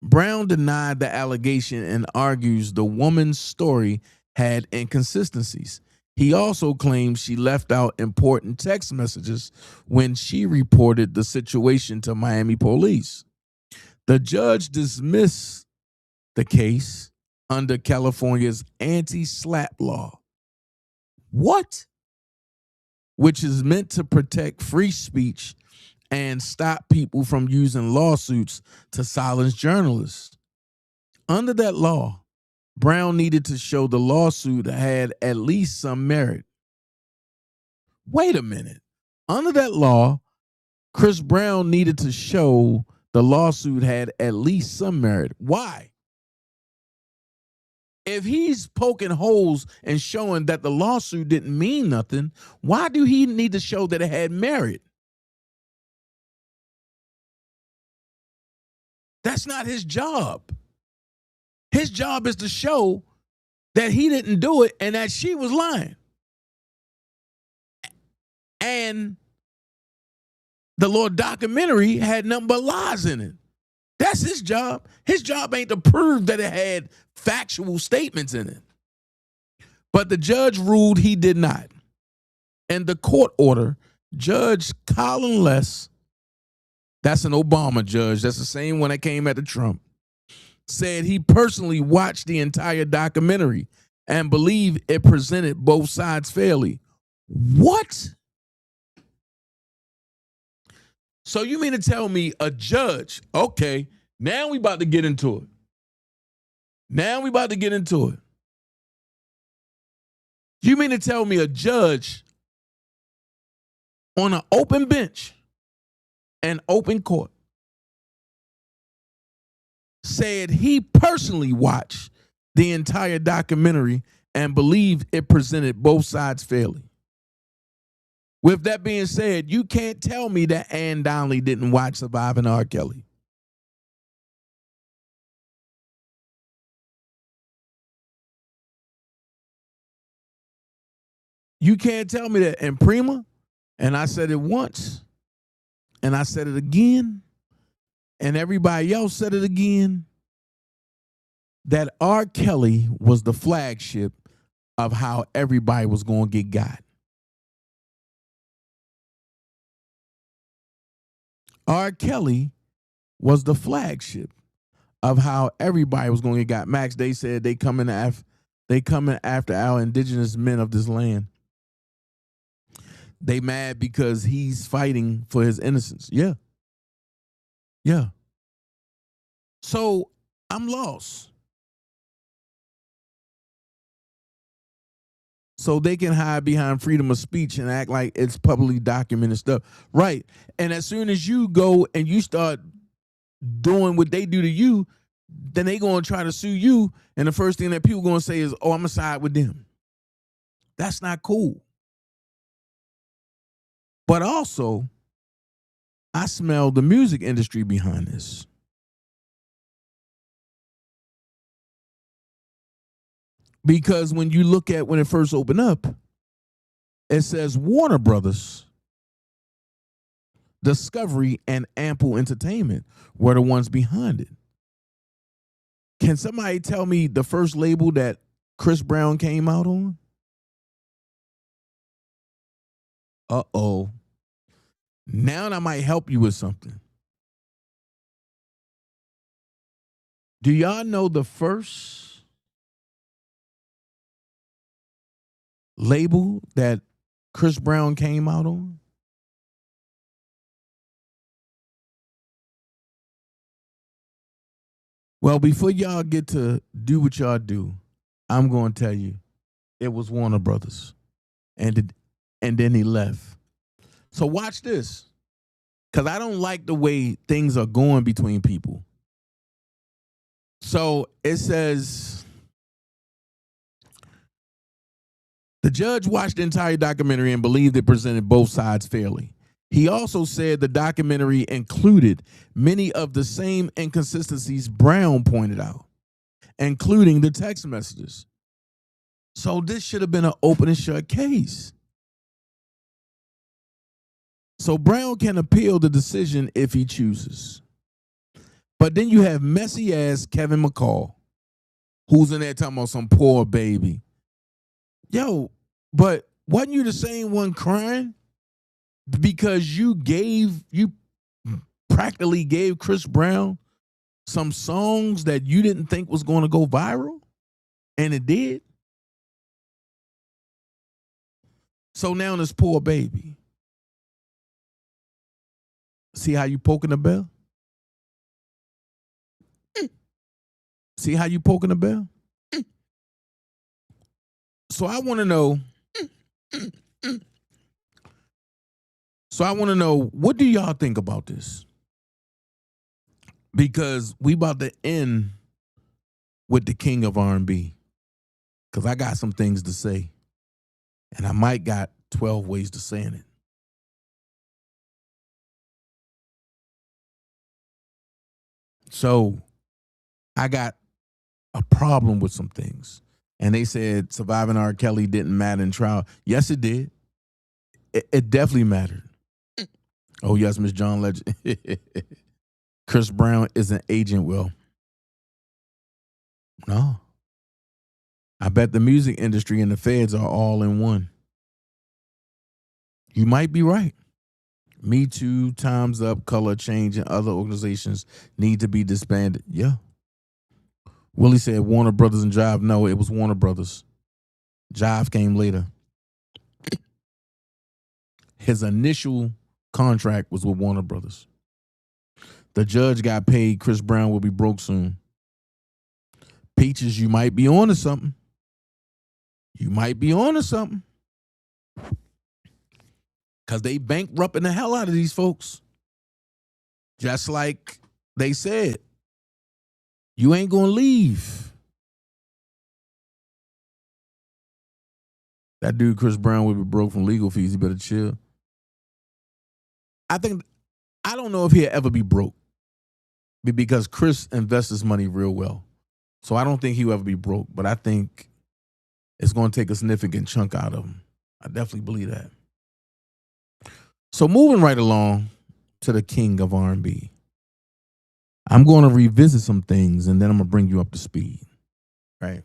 Brown denied the allegation and argues the woman's story had inconsistencies. He also claims she left out important text messages when she reported the situation to Miami police. The judge dismissed the case under California's anti-slap law. What? Which is meant to protect free speech and stop people from using lawsuits to silence journalists. Under that law, Brown needed to show the lawsuit had at least some merit. Wait a minute. Under that law, Chris Brown needed to show the lawsuit had at least some merit. Why? If he's poking holes and showing that the lawsuit didn't mean nothing, why do he need to show that it had merit? That's not his job. His job is to show that he didn't do it and that she was lying. And the little documentary had nothing but lies in it. That's his job. His job ain't to prove that it had factual statements in it. But the judge ruled he did not. In the court order, Judge Colin Less, that's an Obama judge, that's the same one that came after Trump, said he personally watched the entire documentary and believed it presented both sides fairly. What? So you mean to tell me a judge, okay, now we about to get into it. You mean to tell me a judge on an open bench and open court said he personally watched the entire documentary and believed it presented both sides fairly? With that being said, you can't tell me that Ann Donnelly didn't watch Surviving R. Kelly. You can't tell me that. And Prima, and I said it once, and I said it again, and everybody else said it again, that R. Kelly was the flagship of how everybody was going to get got. R. Kelly was the flagship of how everybody was going to get got. Max, they said they coming after our indigenous men of this land. They mad because he's fighting for his innocence. Yeah. So I'm lost. So they can hide behind freedom of speech and act like it's publicly documented stuff. Right. And as soon as you go and you start doing what they do to you, then they going to try to sue you. And the first thing that people going to say is, oh, I'm going to side with them. That's not cool. But also, I smell the music industry behind this. Because when you look at when it first opened up, it says Warner Brothers, Discovery, and Ample Entertainment were the ones behind it. Can somebody tell me the first label that Chris Brown came out on? Uh-oh. Now I might help you with something. Do y'all know the first label that Chris Brown came out on? Well, before y'all get to do what y'all do, I'm going to tell you, it was Warner Brothers, and then he left. So watch this, because I don't like the way things are going between people. So it says the judge watched the entire documentary and believed it presented both sides fairly. He also said the documentary included many of the same inconsistencies Brown pointed out, including the text messages. So this should have been an open and shut case. So Brown can appeal the decision if he chooses. But then you have messy ass Kevin McCall, who's in there talking about some poor baby. Yo, but wasn't you the same one crying? Because you practically gave Chris Brown some songs that you didn't think was going to go viral, and it did. So now this poor baby. See how you poking the bell? See how you poking the bell? So I want to know. What do y'all think about this? Because we about to end with the king of R&B. Because I got some things to say. And I might got 12 ways to saying it. So I got a problem with some things. And they said surviving R. Kelly didn't matter in trial. Yes, it did. It definitely mattered. Oh, yes, Miss John Legend. Chris Brown is an agent, Will. No. I bet the music industry and the feds are all in one. You might be right. Me Too, Time's Up, Color Change, and other organizations need to be disbanded. Yeah. Willie said Warner Brothers and Jive. No, it was Warner Brothers. Jive came later. His initial contract was with Warner Brothers. The judge got paid. Chris Brown will be broke soon. Peaches, you might be on to something. You might be on to something. Because they bankrupting the hell out of these folks. Just like they said, you ain't going to leave. That dude, Chris Brown, will be broke from legal fees. He better chill. I don't know if he'll ever be broke because Chris invests his money real well. So I don't think he'll ever be broke, but I think it's going to take a significant chunk out of him. I definitely believe that. So moving right along to the king of R&B. I'm going to revisit some things and then I'm going to bring you up to speed. Right?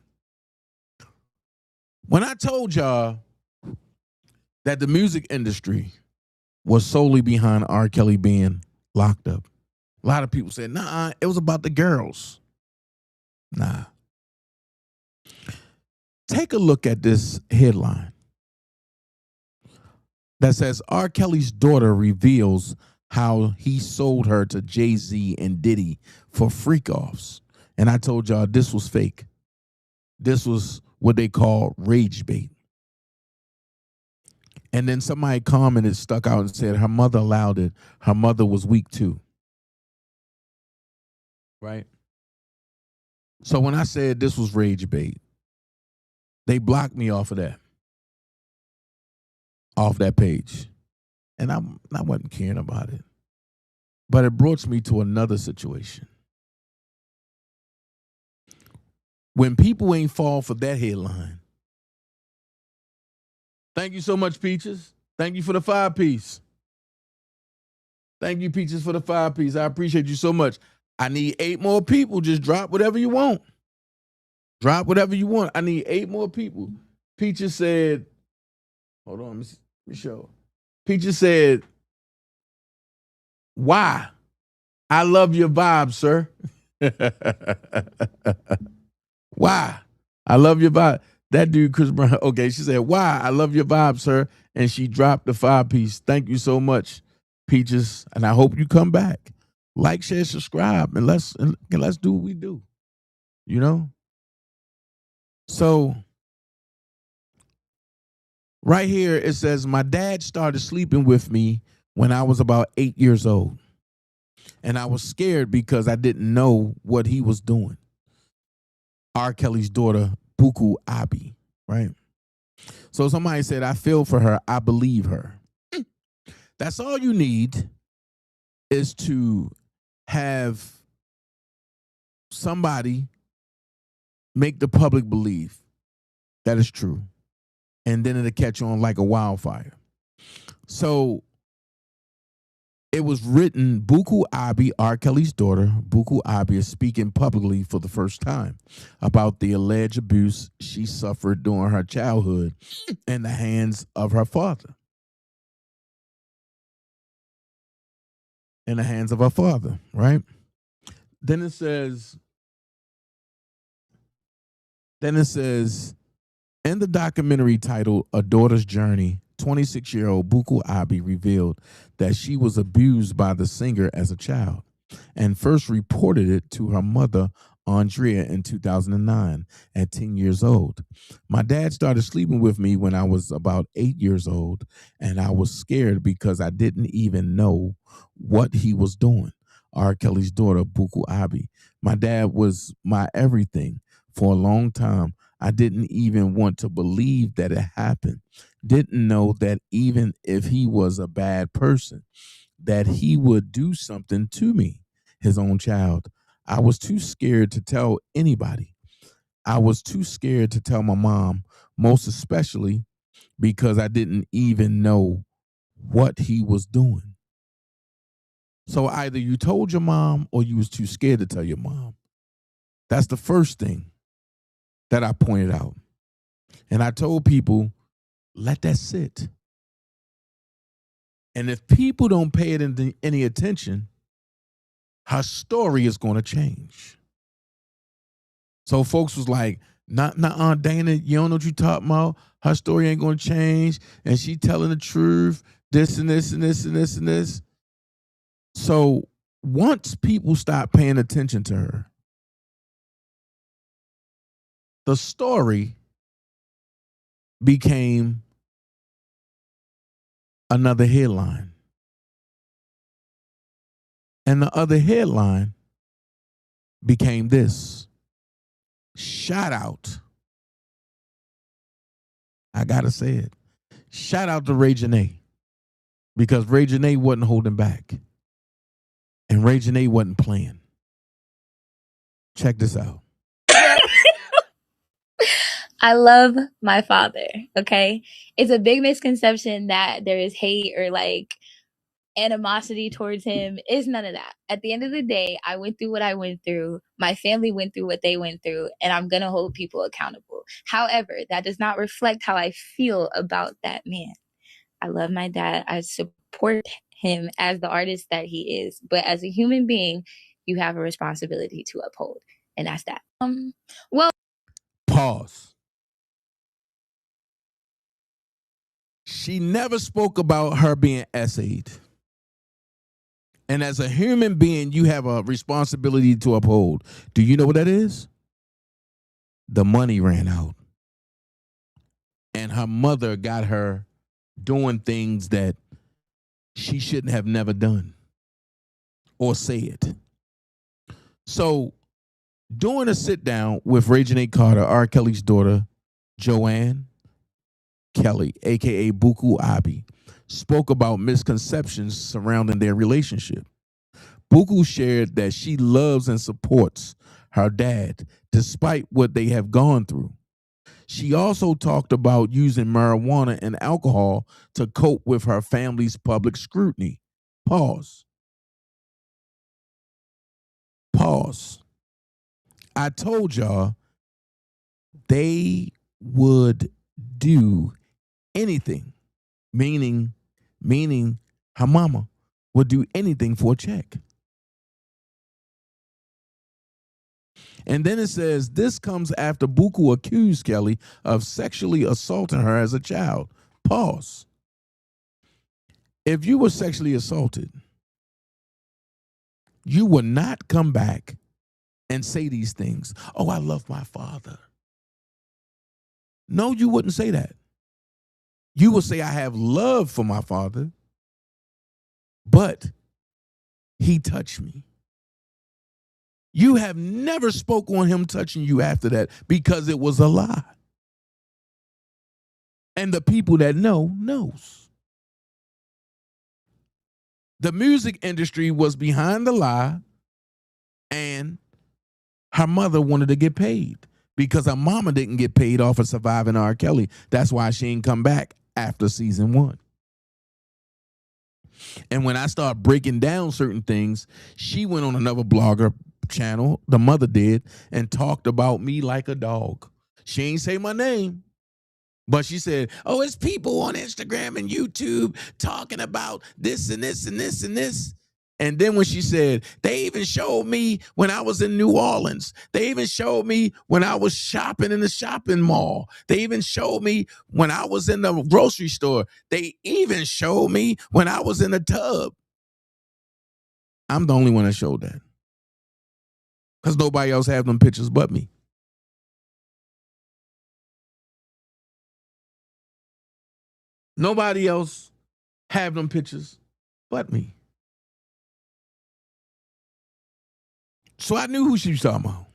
When I told y'all that the music industry was solely behind R. Kelly being locked up, a lot of people said, nah, it was about the girls. Nah. Take a look at this headline that says R. Kelly's daughter reveals how he sold her to Jay-Z and Diddy for freak-offs. And I told y'all this was fake. This was what they call rage bait. And then somebody commented, stuck out and said her mother allowed it. Her mother was weak too. Right? So when I said this was rage bait, they blocked me off of that. Off that page. And I wasn't caring about it. But it brought me to another situation. When people ain't fall for that headline. Thank you so much, Peaches. Thank you for the 5-piece. Thank you, Peaches, for the 5-piece. I appreciate you so much. I need 8 more people. Just drop whatever you want. Drop whatever you want. I need 8 more people. Peaches said, hold on, let me show. Peaches said, why? I love your vibe, sir. Why? I love your vibe. That dude, Chris Brown. Okay, she said, why? I love your vibe, sir. And she dropped the 5-piece. Thank you so much, Peaches. And I hope you come back. Like, share, subscribe, and let's do what we do. You know? So right here it says my dad started sleeping with me when I was about 8 years old. And I was scared because I didn't know what he was doing. R. Kelly's daughter, Buku Abi, right? So somebody said, I feel for her. I believe her. That's all you need is to have somebody make the public believe that is true. And then it'll catch on like a wildfire. So it was written, Buku Abi, R. Kelly's daughter, Buku Abi, is speaking publicly for the first time about the alleged abuse she suffered during her childhood in the hands of her father. In the hands of her father, right? Then it says, in the documentary titled A Daughter's Journey, 26-year-old Buku Abi revealed that she was abused by the singer as a child and first reported it to her mother, Andrea, in 2009 at 10 years old. My dad started sleeping with me when I was about 8 years old, and I was scared because I didn't even know what he was doing. R. Kelly's daughter, Buku Abi. My dad was my everything for a long time. I didn't even want to believe that it happened. Didn't know that even if he was a bad person, that he would do something to me, his own child. I was too scared to tell anybody. I was too scared to tell my mom, most especially because I didn't even know what he was doing. So either you told your mom or you was too scared to tell your mom. That's the first thing that I pointed out. And I told people, let that sit. And if people don't pay it any attention, her story is going to change. So folks was like, not Aunt Dana, you don't know what you talking about. Her story ain't going to change. And she telling the truth, this and this and this and this and this. So once people stop paying attention to her, the story became another headline. And the other headline became this: shout out. I got to say it. Shout out to Ray Janae. Because Ray Janae wasn't holding back. And Ray Janae wasn't playing. Check this out. I love my father, okay? It's a big misconception that there is hate or like animosity towards him. It's none of that. At the end of the day, I went through what I went through. My family went through what they went through, and I'm going to hold people accountable. However, that does not reflect how I feel about that man. I love my dad. I support him as the artist that he is. But as a human being, you have a responsibility to uphold. And that's that. Well, Pause. She never spoke about her being essayed. And as a human being, you have a responsibility to uphold. Do you know what that is? The money ran out. And her mother got her doing things that she shouldn't have never done or said. So during a sit down with Ray Janae Carter, R. Kelly's daughter, Joanne Kelly, aka Buku Abi, spoke about misconceptions surrounding their relationship. Buku shared that she loves and supports her dad despite what they have gone through. She also talked about using marijuana and alcohol to cope with her family's public scrutiny. Pause. Pause. I told y'all they would do anything, meaning her mama would do anything for a check. And then it says this comes after Buku accused Kelly of sexually assaulting her as a child. Pause. If you were sexually assaulted, you would not come back and say these things. Oh, I love my father. No, you wouldn't say that. You would say, I have love for my father, but he touched me. You have never spoke on him touching you after that because it was a lie. And the people that know knows. The music industry was behind the lie, and her mother wanted to get paid because her mama didn't get paid off of surviving R. Kelly. That's why she didn't come back after season 1. And when I started breaking down certain things, she went on another blogger channel, the mother did, and talked about me like a dog. She ain't say my name, but she said, oh, it's people on Instagram and YouTube talking about this and this and this and this. And then when she said, they even showed me when I was in New Orleans. They even showed me when I was shopping in the shopping mall. They even showed me when I was in the grocery store. They even showed me when I was in the tub. I'm the only one that showed that. Because nobody else had them pictures but me. Nobody else have them pictures but me. So I knew who she was talking about.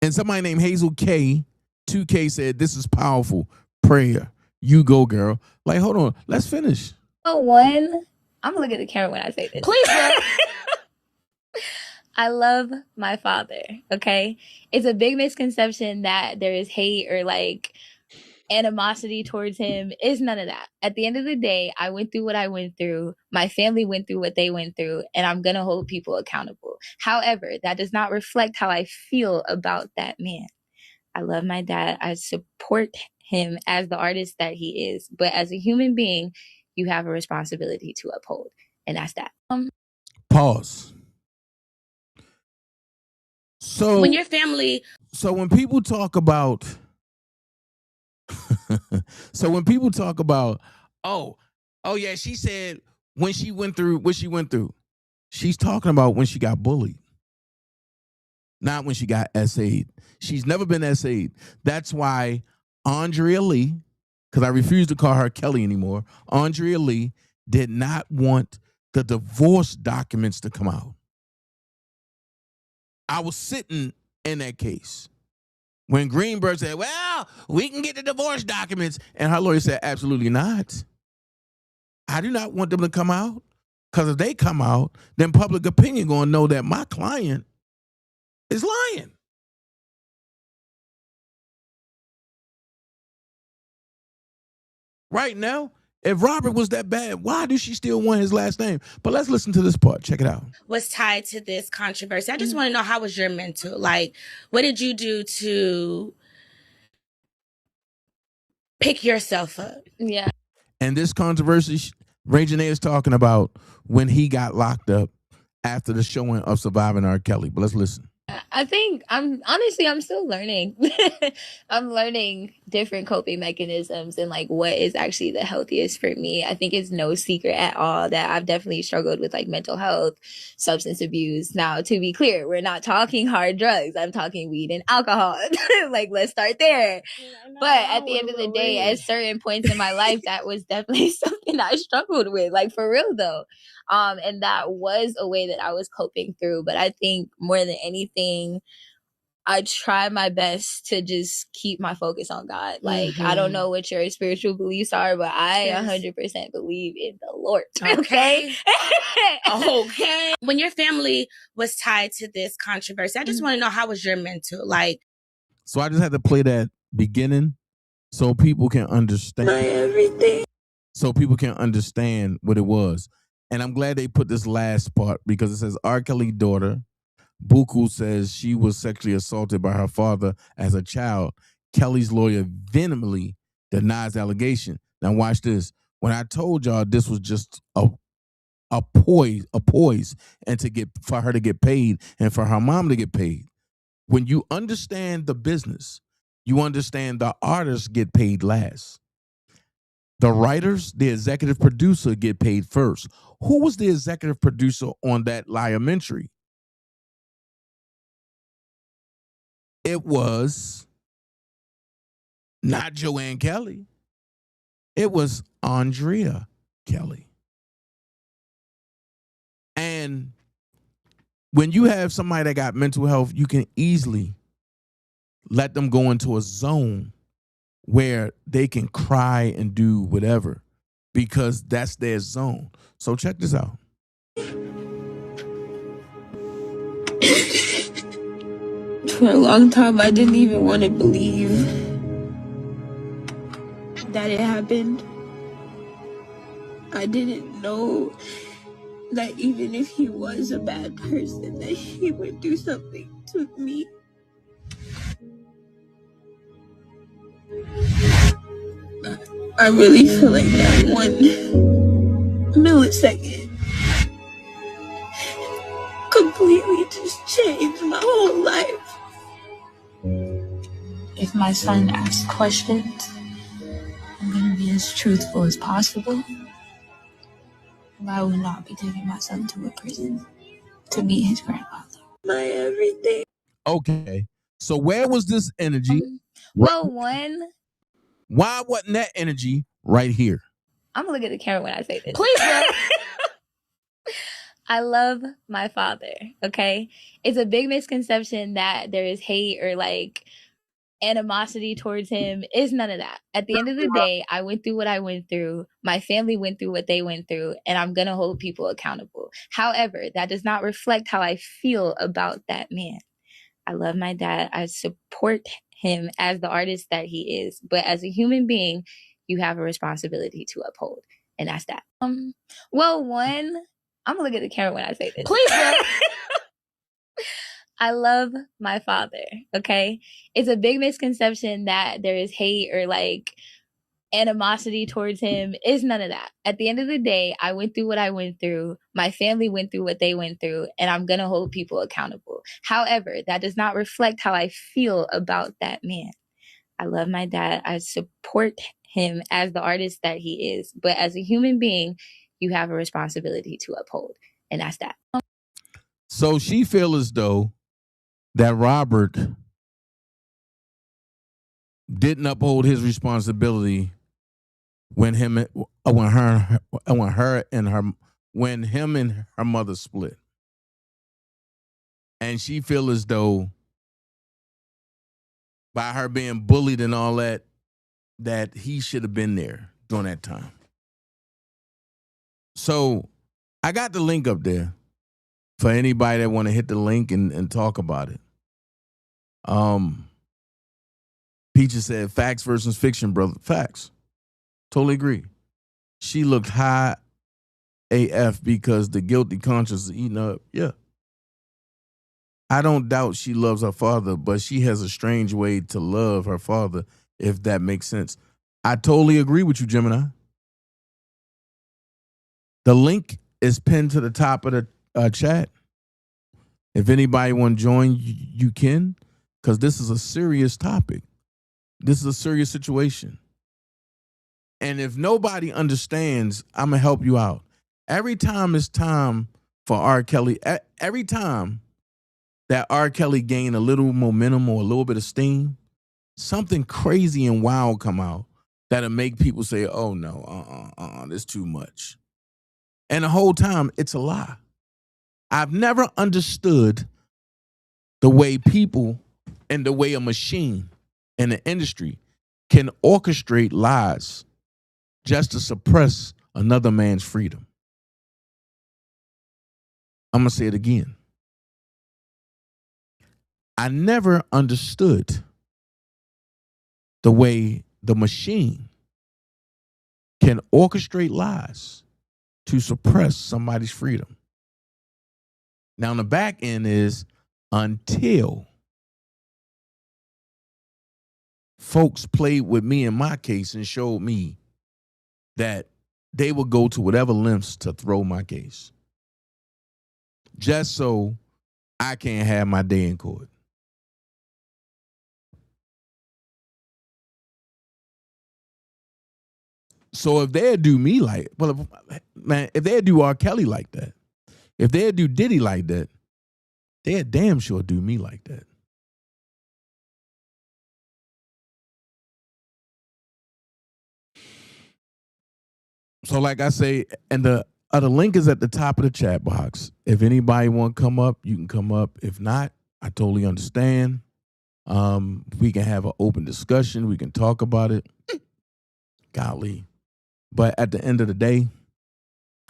And somebody named Hazel K, 2K, said, this is powerful. Prayer. You go, girl. Like, hold on. Let's finish. One, I'm gonna look at the camera when I say this. Please, bro. I love my father, okay? It's a big misconception that there is hate or like animosity towards him. It's none of that. At the end of the day, I went through what I went through. My family went through what they went through, and I'm gonna hold people accountable. However, that does not reflect how I feel about that man. I love my dad. I support him as the artist that he is. But as a human being, you have a responsibility to uphold. And that's that. Pause. So When your family, so when people talk about oh yeah, she said when she went through what she went through, she's talking about when she got bullied, not when she got SA'd. She's never been SA'd. That's why Andrea Lee, because I refuse to call her Kelly anymore, Andrea Lee did not want the divorce documents to come out. I was sitting in that case when Greenberg said, well, we can get the divorce documents. And her lawyer said, absolutely not. I do not want them to come out, because if they come out, then public opinion going to know that my client is lying. Right now, if Robert was that bad, why do she still want his last name? But let's listen to this part. Check it out. was tied to this controversy. I just want to know, how was your mental? Like, what did you do to pick yourself up? Yeah. And this controversy, Ray Janae is talking about when he got locked up after the showing of Surviving R. Kelly. But let's listen. I think I'm still learning. I'm learning different coping mechanisms and like what is actually the healthiest for me. I think it's no secret at all that I've definitely struggled with like mental health, substance abuse. Now, to be clear, we're not talking hard drugs. I'm talking weed and alcohol. Like, let's start there. But at the end of the day, at certain points in my life, that was definitely something I struggled with. Like, for real though. And that was a way that I was coping through. But I think more than anything, I try my best to just keep my focus on God. Like, I don't know what your spiritual beliefs are, but I 100% believe in the Lord. Okay. Okay. When your family was tied to this controversy, I just want to know, how was your mental? Like, So I just had to play that beginning so people can understand. everything. So people can understand what it was. And I'm glad they put this last part, because it says R. Kelly's daughter, Buku, says she was sexually assaulted by her father as a child. Kelly's lawyer vehemently denies the allegation. Now watch this. When I told y'all this was just a poise, and for her to get paid and for her mom to get paid. When you understand the business, you understand the artists get paid last. The writers, the executive producer get paid first. Who was the executive producer on that Liamentary? it was not Joanne Kelly. It was Andrea Kelly. And when you have somebody that got mental health, you can easily let them go into a zone where they can cry and do whatever because that's their zone. So check this out. For a long time, I didn't even want to believe that it happened. I didn't know that even if he was a bad person, that he would do something to me. I really feel like that 1 millisecond completely just changed my whole life. If my son asks questions, I'm going to be as truthful as possible. I will not be taking my son to a prison to meet his grandfather. My everything. Okay. So where was this energy? Well, one, Why wasn't that energy right here? I'm gonna look at the camera when I say this. Please, bro. I love my father, okay? It's a big misconception that there is hate or like animosity towards him. It's none of that. At the end of the day, I went through what I went through. My family went through what they went through, and I'm gonna hold people accountable. However, that does not reflect how I feel about that man. I love my dad. I support him as the artist that he is. But as a human being, you have a responsibility to uphold. And that's that. Well, one, I'm gonna look at the camera when I say this. Please, bro. I love my father, okay? It's a big misconception that there is hate or like animosity towards him. It's none of that. At the end of the day, I went through what I went through. My family went through what they went through, and I'm going to hold people accountable. However, that does not reflect how I feel about that man. I love my dad. I support him as the artist that he is. But as a human being, you have a responsibility to uphold. And that's that. So she feel as though that Robert didn't uphold his responsibility when him when him and her mother split. And she feel as though by her being bullied and all that, that he should have been there during that time. So I got the link up there for anybody that want to hit the link and talk about it. Peaches said facts versus fiction, brother. Facts. Totally agree. She looked high AF because the guilty conscience is eating up. Yeah. I don't doubt she loves her father, but she has a strange way to love her father, if that makes sense. I totally agree with you, Gemini. The link is pinned to the top of the chat. If anybody want to join, you can, because this is a serious topic. This is a serious situation. And if nobody understands, I'm going to help you out. Every time it's time for R. Kelly, every time that R. Kelly gain a little momentum or a little bit of steam, something crazy and wild come out that'll make people say, oh no, this too much. And the whole time, it's a lie. I've never understood the way people and the way a machine in the industry can orchestrate lies just to suppress another man's freedom. I'm going to say it again. I never understood the way the machine can orchestrate lies to suppress somebody's freedom. Now, on the back end is until folks played with me in my case and showed me that they would go to whatever lengths to throw my case just so I can't have my day in court. So if they'd do me like, well, man, if they'd do R. Kelly like that, if they'd do Diddy like that, they'd damn sure do me like that. So like I say, and the link is at the top of the chat box. If anybody want to come up, you can come up. If not, I totally understand. We can have an open discussion. We can talk about it. Golly. But at the end of the day,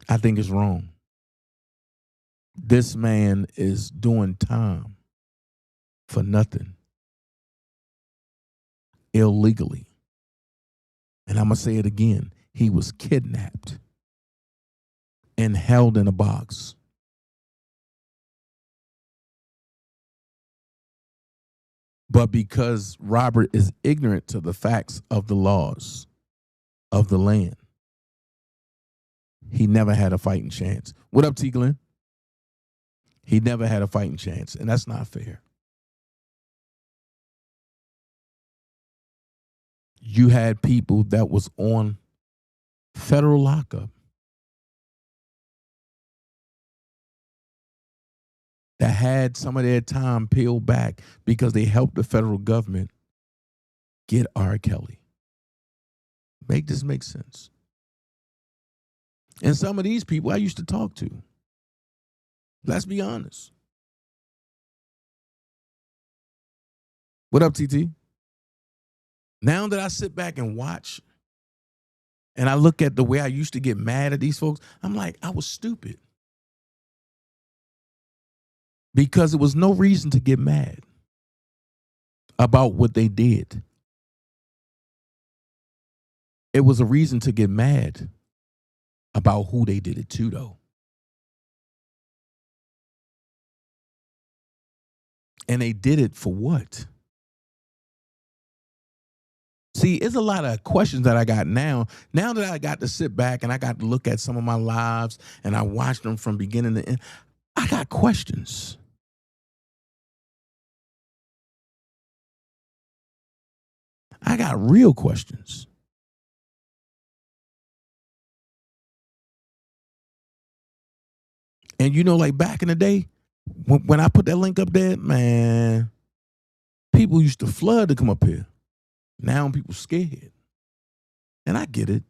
I think it's wrong. This man is doing time for nothing, illegally. And I'm going to say it again. He was kidnapped and held in a box. But because Robert is ignorant to the facts of the laws of the land, he never had a fighting chance. What up, T. Glenn? He never had a fighting chance, and that's not fair. You had people that was on federal lockup that had some of their time peeled back because they helped the federal government get R. Kelly. Make this make sense? And some of these people I used to talk to. Let's be honest. What up, TT? Now that I sit back and watch and I look at the way I used to get mad at these folks, I'm like, I was stupid. Because there was no reason to get mad about what they did. It was a reason to get mad about who they did it to, though. And they did it for what? See, it's a lot of questions that I got now. Now that I got to sit back and I got to look at some of my lives and I watched them from beginning to end, I got questions. I got real questions. And you know, like back in the day, when I put that link up there, man, people used to flood to come up here. Now people scared. And I get it.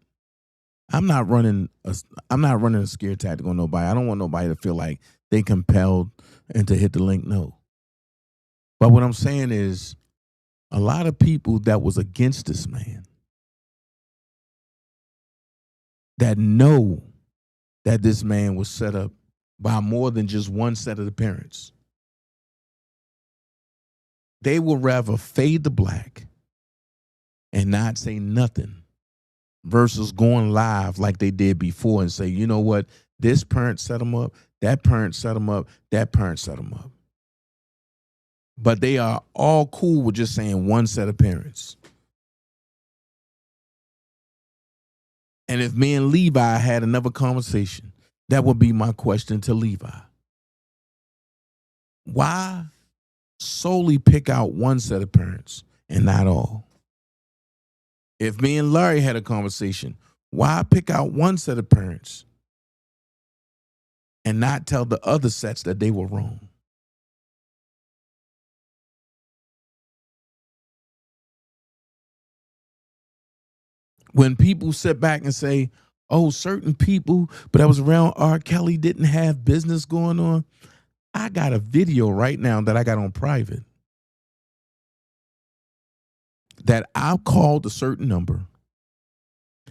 I'm not running a scare tactic on nobody. I don't want nobody to feel like they compelled and to hit the link. No. But what I'm saying is a lot of people that was against this man that know that this man was set up by more than just one set of the parents. They will rather fade to black and not say nothing versus going live like they did before and say, you know what, this parent set them up, that parent set them up, that parent set them up. But they are all cool with just saying one set of parents. And if me and Levi had another conversation, that would be my question to Levi. Why solely pick out one set of parents and not all? If me and Larry had a conversation, why pick out one set of parents and not tell the other sets that they were wrong? When people sit back and say, oh, certain people, but I was around R. Kelly didn't have business going on. I got a video right now that I got on private that I called a certain number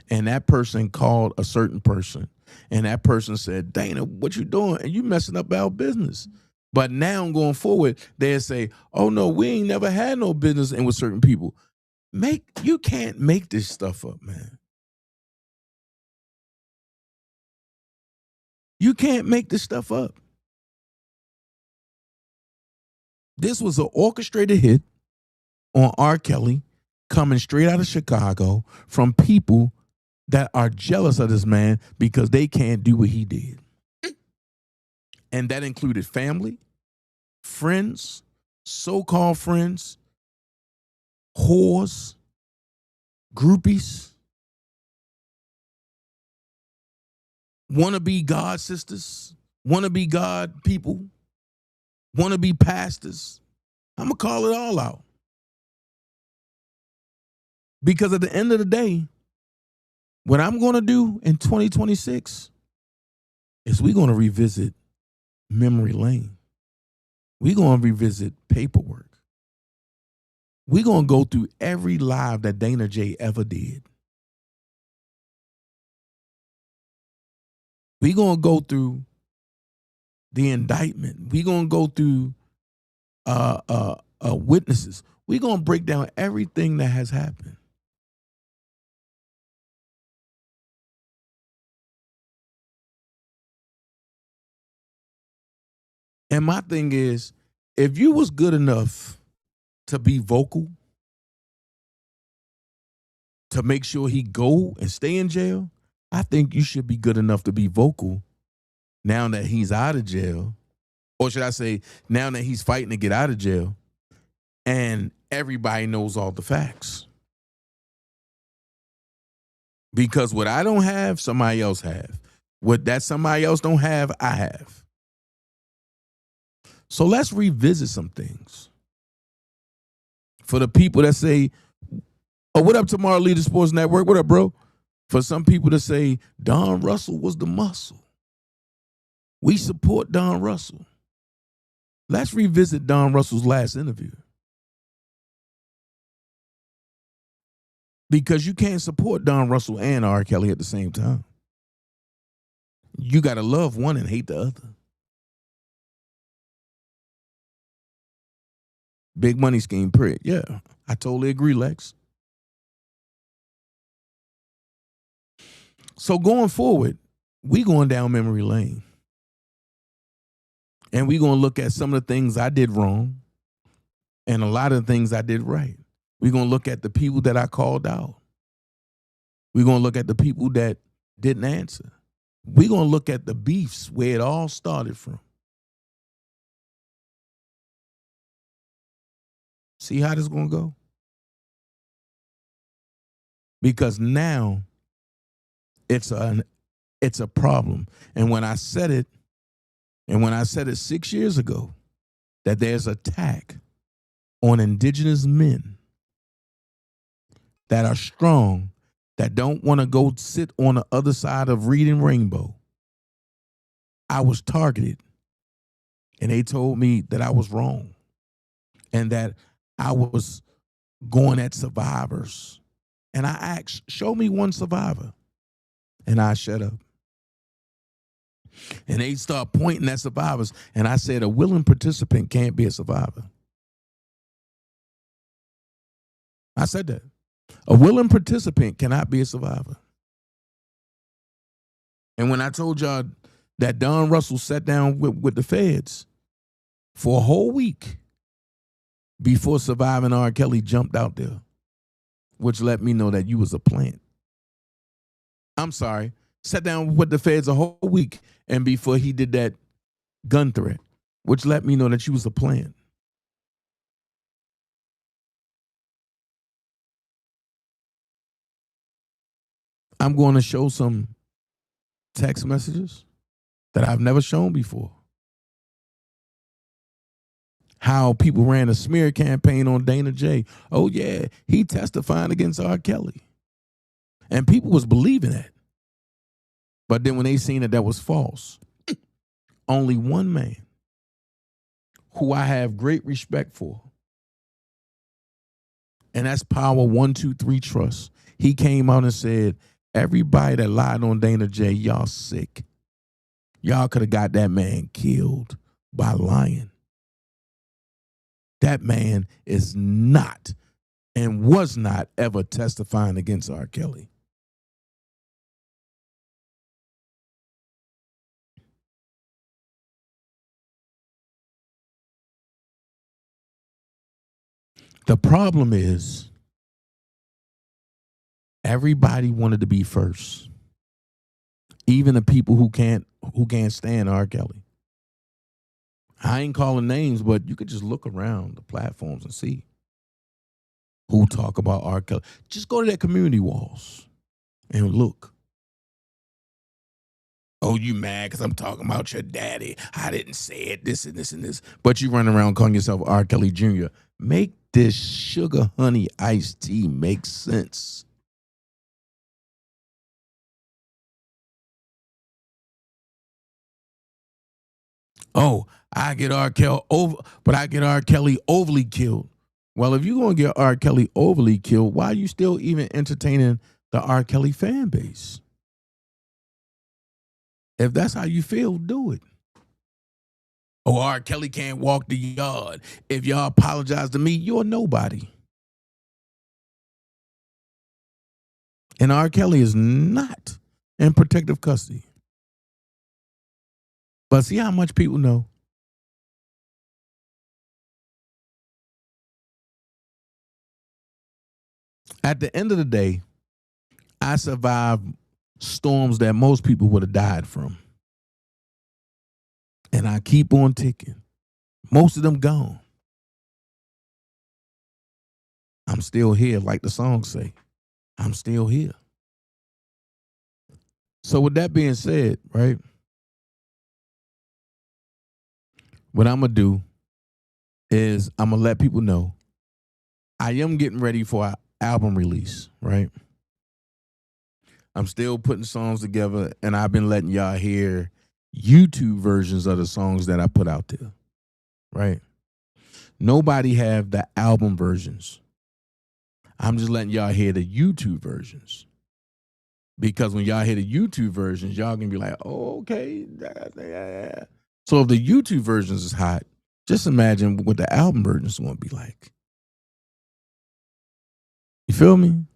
and that person called a certain person and that person said, Dana, what you doing? And you messing up our business. But now going forward, they'll say, oh no, we ain't never had no business in with certain people. You can't make this stuff up, man. You can't make this stuff up. This was an orchestrated hit on R. Kelly coming straight out of Chicago from people that are jealous of this man because they can't do what he did. And that included family, friends, so-called friends, whores, groupies, wannabe God sisters, wannabe God people, wannabe pastors. I'm going to call it all out. Because at the end of the day, What I'm going to do in 2026 is we're going to revisit memory lane. We're going to revisit paperwork. We're going to go through every live that Dana J ever did. We're going to go through the indictment. We're going to go through witnesses. We're going to break down everything that has happened. And my thing is, if you was good enough to be vocal, to make sure he go and stay in jail, I think you should be good enough to be vocal now that he's out of jail. Or should I say, now that he's fighting to get out of jail and everybody knows all the facts. Because what I don't have, somebody else have. What that somebody else don't have, I have. So let's revisit some things. For the people that say, oh, what up, Tomorrow Leader Sports Network? What up, bro? For some people to say, Don Russell was the muscle. We support Don Russell. Let's revisit Don Russell's last interview. Because you can't support Don Russell and R. Kelly at the same time. You got to love one and hate the other. Big money scheme, prick. Yeah, I totally agree, Lex. So going forward, we going down memory lane. And we going to look at some of the things I did wrong and a lot of the things I did right. We're going to look at the people that I called out. We're going to look at the people that didn't answer. We're going to look at the beefs where it all started from. See how this is going to go? Because now it's a problem. And when I said it 6 years ago, that there's attack on indigenous men that are strong, that don't want to go sit on the other side of Reid and Rainbow, I was targeted. And they told me that I was wrong and that I was going at survivors. And I asked, show me one survivor. And I shut up. And they start pointing at survivors. And I said, a willing participant can't be a survivor. I said that. A willing participant cannot be a survivor. And when I told y'all that Don Russell sat down with the feds for a whole week before surviving R. Kelly jumped out there, which let me know that you was a plant. I'm sorry. Sat down with the feds a whole week and before he did that gun threat, which let me know that you was a plant. I'm going to show some text messages that I've never shown before. How people ran a smear campaign on Dana J. Oh, yeah, he testifying against R. Kelly. And people was believing that. But then when they seen that was false, only one man who I have great respect for, and that's Power 123 Trust. He came out and said, everybody that lied on Dana J, y'all sick. Y'all could have got that man killed by lying. That man is not and was not ever testifying against R. Kelly. The problem is everybody wanted to be first. Even the people who can't stand R. Kelly. I ain't calling names, but you could just look around the platforms and see who talk about R. Kelly. Just go to their community walls and look. Oh, you mad because I'm talking about your daddy. I didn't say it, this and this and this. But you run around calling yourself R. Kelly Jr. Make this sugar honey iced tea make sense. Oh, I get R. Kelly overly killed. Well, if you're gonna get R. Kelly overly killed, why are you still even entertaining the R. Kelly fan base? If that's how you feel, do it. Oh, R. Kelly can't walk the yard. If y'all apologize to me, you're nobody. And R. Kelly is not in protective custody. But see how much people know. At the end of the day, I survived storms that most people would have died from. And I keep on ticking. Most of them gone. I'm still here, like the song say. I'm still here. So with that being said, right, what I'm going to do is I'm going to let people know I am getting ready for an album release, right? I'm still putting songs together, and I've been letting y'all hear YouTube versions of the songs that I put out there, right? Nobody have the album versions. I'm just letting y'all hear the YouTube versions. Because when y'all hear the YouTube versions, y'all gonna be like, oh, okay. So if the YouTube versions is hot, just imagine what the album versions is gonna be like. You feel me?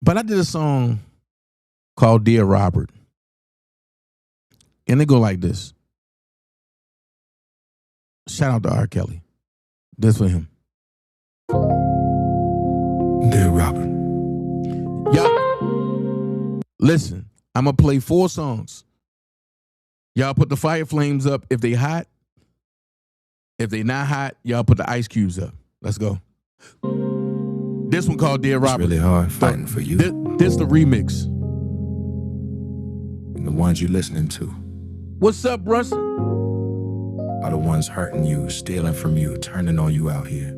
But I did a song called Dear Robert. And it go like this. Shout out to R. Kelly. This for him. Dear Robert. Y'all, listen, I'm going to play 4 songs. Y'all put the fire flames up if they hot. If they not hot, y'all put the ice cubes up. Let's go. This one called Dear Robert. It's really hard fighting for you. This the remix. And the ones you listening to What's up, Brunson? are the ones hurting you, stealing from you, turning on you out here,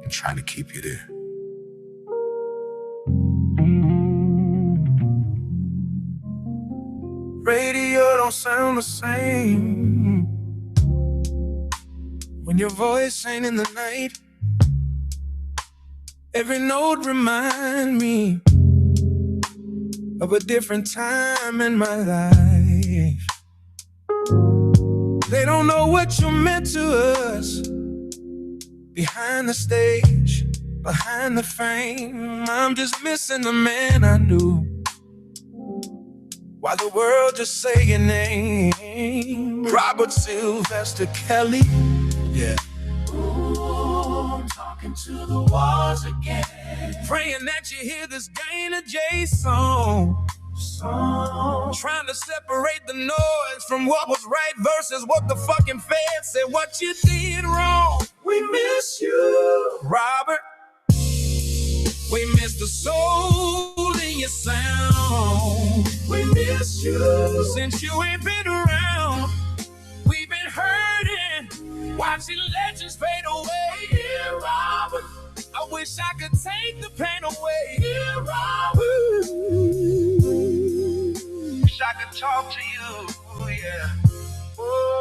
and trying to keep you there. Radio don't sound the same when your voice ain't in the night. Every note remind me of a different time in my life. They don't know what you meant to us behind the stage, behind the fame. I'm just missing the man I knew. Why the world just say your name? Robert Sylvester Kelly. Yeah. Ooh, I'm talking to the walls again. Praying that you hear this Gainer J song. Trying to separate the noise from what was right versus what the fucking feds said. What you did wrong. We miss you, Robert. We miss the soul in your sound. We miss you. Since you ain't been around, we've been hurting, watching legends fade away. Dear Robert, I wish I could take the pain away. Dear Robert, wish I could talk to you, yeah. Oh.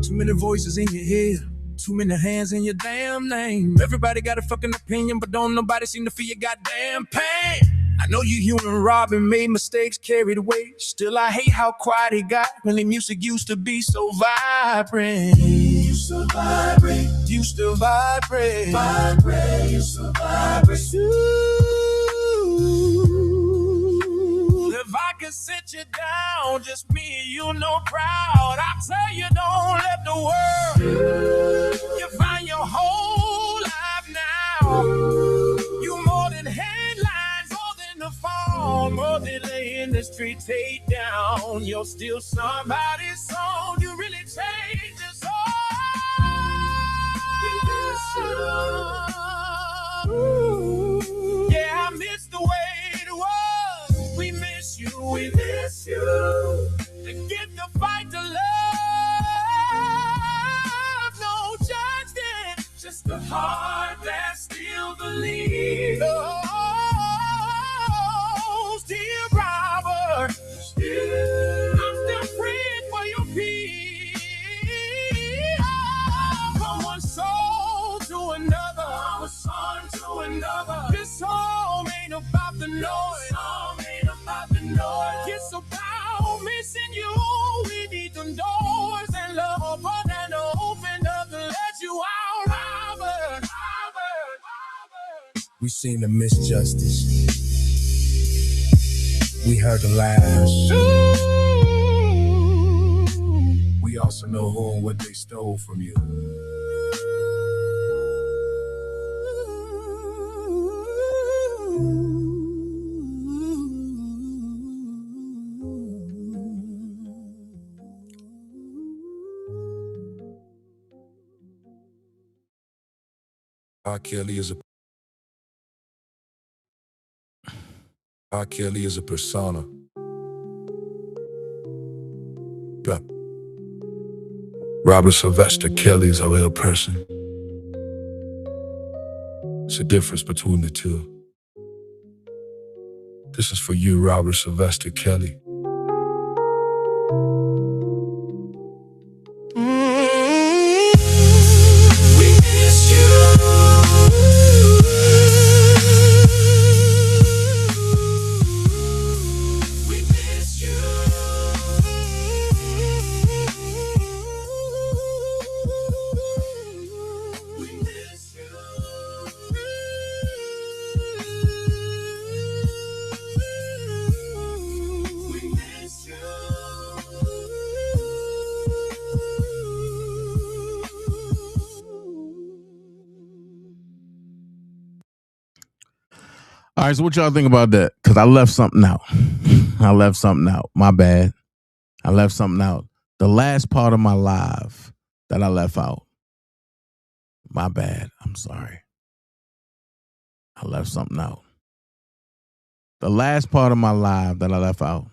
Too many voices in your head. Too many hands in your damn name. Everybody got a fucking opinion, but don't nobody seem to feel your goddamn pain. I know you human, Robin, made mistakes, carried away. Still, I hate how quiet it got when the music used to be so vibrant. You still vibrate. You still vibrate. Vibrate. You still vibrate. If I could sit you down, just me and you, no crowd, I tell you, don't let the world you find your whole life now. You more than headlines, more than the phone, more than laying the street take down. You're still somebody's song. You really changed this all. Yeah, I miss the way it was. We miss you. We miss you. To get the fight to love. No judgment, just a heart that still believes. Oh, still Robert, still another. This song ain't about the noise. It's about missing you. We need them doors and love and open up to let you out, Robert. We seen the misjustice. We heard the lies. We also know who and what they stole from you. R. Kelly is a persona. But Robert Sylvester Kelly is a real person. It's a difference between the two. This is for you, Robert Sylvester Kelly. We miss you. We miss you. We miss you. We miss you. All right, so what y'all think about that? Because I left something out. My bad. I left something out. The last part of my live that I left out. My bad. I'm sorry. I left something out. The last part of my live that I left out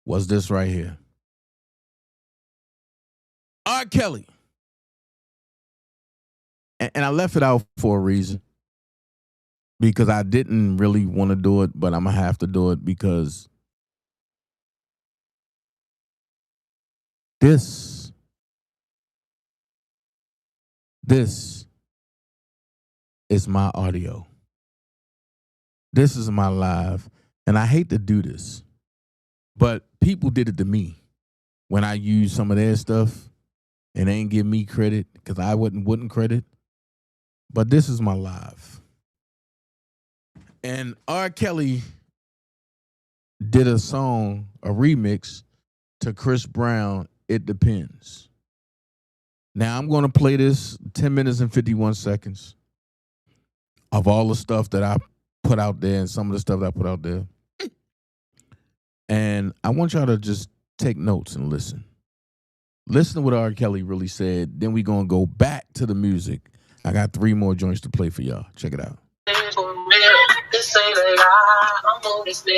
was this right here. R. Kelly. And I left it out for a reason. Because I didn't really want to do it, but I'm going to have to do it because this is my audio. This is my live. And I hate to do this, but people did it to me when I used some of their stuff and they ain't give me credit because I wouldn't credit. But this is my live. And R. Kelly did a song, a remix to Chris Brown, It Depends. Now I'm going to play this 10 minutes and 51 seconds of all the stuff that I put out there and some of the stuff that I put out there. And I want y'all to just take notes and listen. Listen to what R. Kelly really said. Then we're going to go back to the music. I got 3 more joints to play for y'all. Check it out. This ain't a lie, I'm on this bitch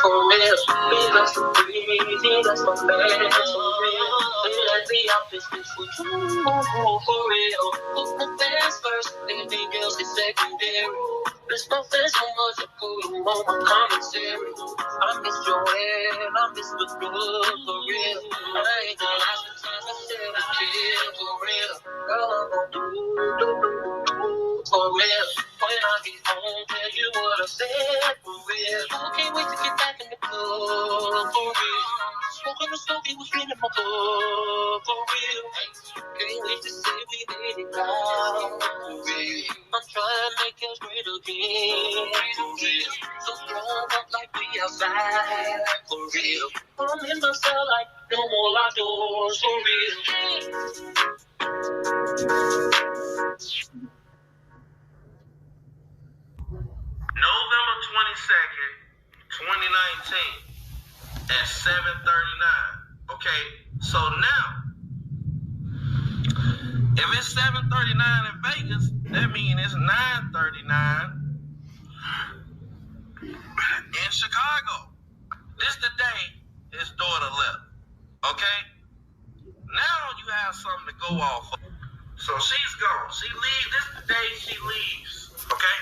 for real. Big us to breathe, that's my man for real. Let me out this bitch for you, for real. Who's the best first, anything else is secondary. This stuff is so much of putting on my commissary. I miss Joanne, I miss the good for real. I ain't gonna lie, sometimes I said I feel for real. Girl, I'm gonna do for real. When I get home, tell you what I said for real. Can't wait to get back in the club for real. Smoking the smoke, it was feeling my blood for real. Can't wait to say we made it out for real. I'm trying to make us great again for real. So strong up like we outside for real. I'm in my cell like no more locked doors for real. November 22nd, 2019 at 7:39. Okay, so now, if it's 7:39 in Vegas, that means it's 9:39 in Chicago. This the day his daughter left. Okay? Now you have something to go off of. So she's gone. She leaves. This is the day she leaves. Okay?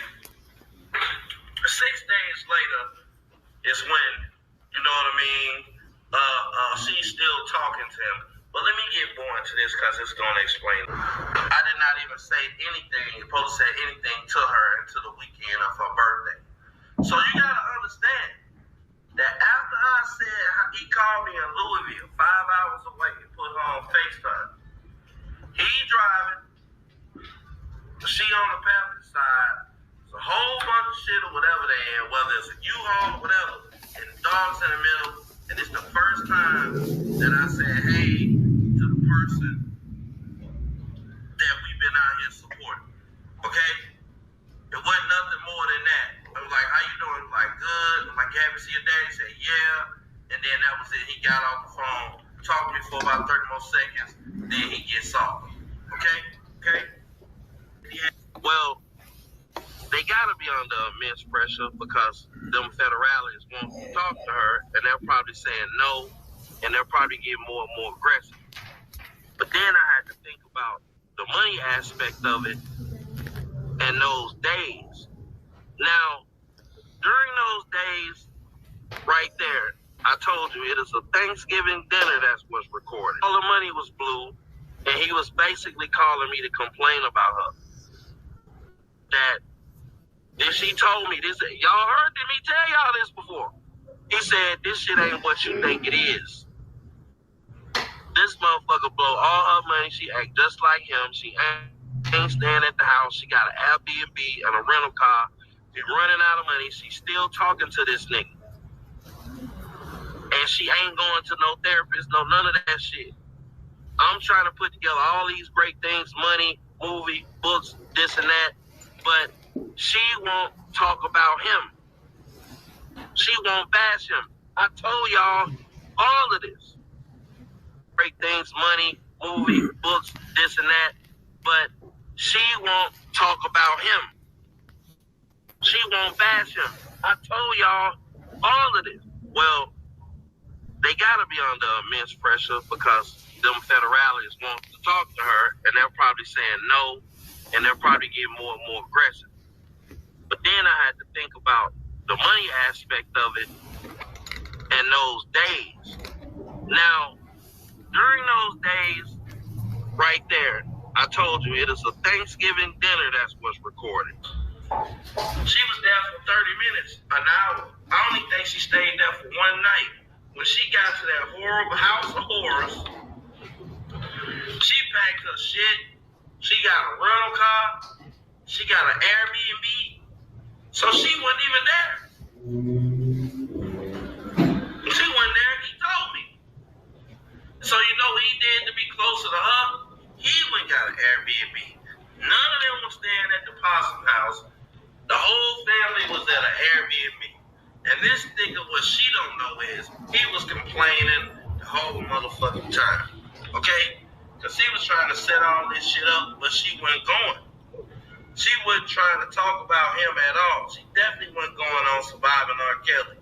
6 days later is when, you know what I mean, she's still talking to him. But let me get more into this because it's going to explain. I did not even say anything. You're supposed to said anything to her until the weekend of her birthday. So you gotta understand that after I said he called me in Louisville, 5 hours away, and put her on FaceTime. He driving, she on the passenger side. It's a whole bunch of shit or whatever they in, whether it's a U-Haul or whatever, and dogs in the middle. And it's the first time that I said hey to the person that we've been out here supporting. Okay? It wasn't nothing more than that. I was like, how you doing? Like, good. I'm like, you happy to see your daddy? He said, yeah. And then that was it. He got off the phone, talked to me for about 30 more seconds, then he gets off. Okay? Okay? Yeah. Well, they gotta be under immense pressure because them federales won't talk to her, and they're probably saying no, and they'll probably get more and more aggressive. But then I had to think about the money aspect of it and those days. Now, during those days, right there, I told you it is a Thanksgiving dinner that was recorded. All the money was blue, and he was basically calling me to complain about her. That then she told me this. Y'all heard me tell y'all this before. He said this shit ain't what you think it is. This motherfucker blow all her money. She act just like him. She ain't staying at the house. She got an Airbnb and a rental car. She's running out of money. She's still talking to this nigga. And she ain't going to no therapist, no none of that shit. I'm trying to put together all these great things, money, movie, books, this and that, but she won't talk about him. She won't bash him. I told y'all all of this. Great things, money, movie, books, this and that, but she won't talk about him. She won't bash him. I told y'all all of this. Well, they gotta be under immense pressure because them federales want to talk to her, and they're probably saying no, and they'll probably get more and more aggressive. But then I had to think about the money aspect of it and those days. Now, during those days, right there, I told you it is a Thanksgiving dinner that was recorded. She was there for 30 minutes, an hour. I only think she stayed there for one night. When she got to that horrible house of horrors, she packed her shit. She got a rental car. She got an Airbnb. So she wasn't even there. She wasn't there. He told me. So you know what he did to be closer to her? He went and got an Airbnb. None of them was staying at the Possum House. The whole family was at an Airbnb. And this nigga, what she don't know is, he was complaining the whole motherfucking time. Okay? Because he was trying to set all this shit up, but she wasn't going. She wasn't trying to talk about him at all. She definitely wasn't going on Surviving R. Kelly.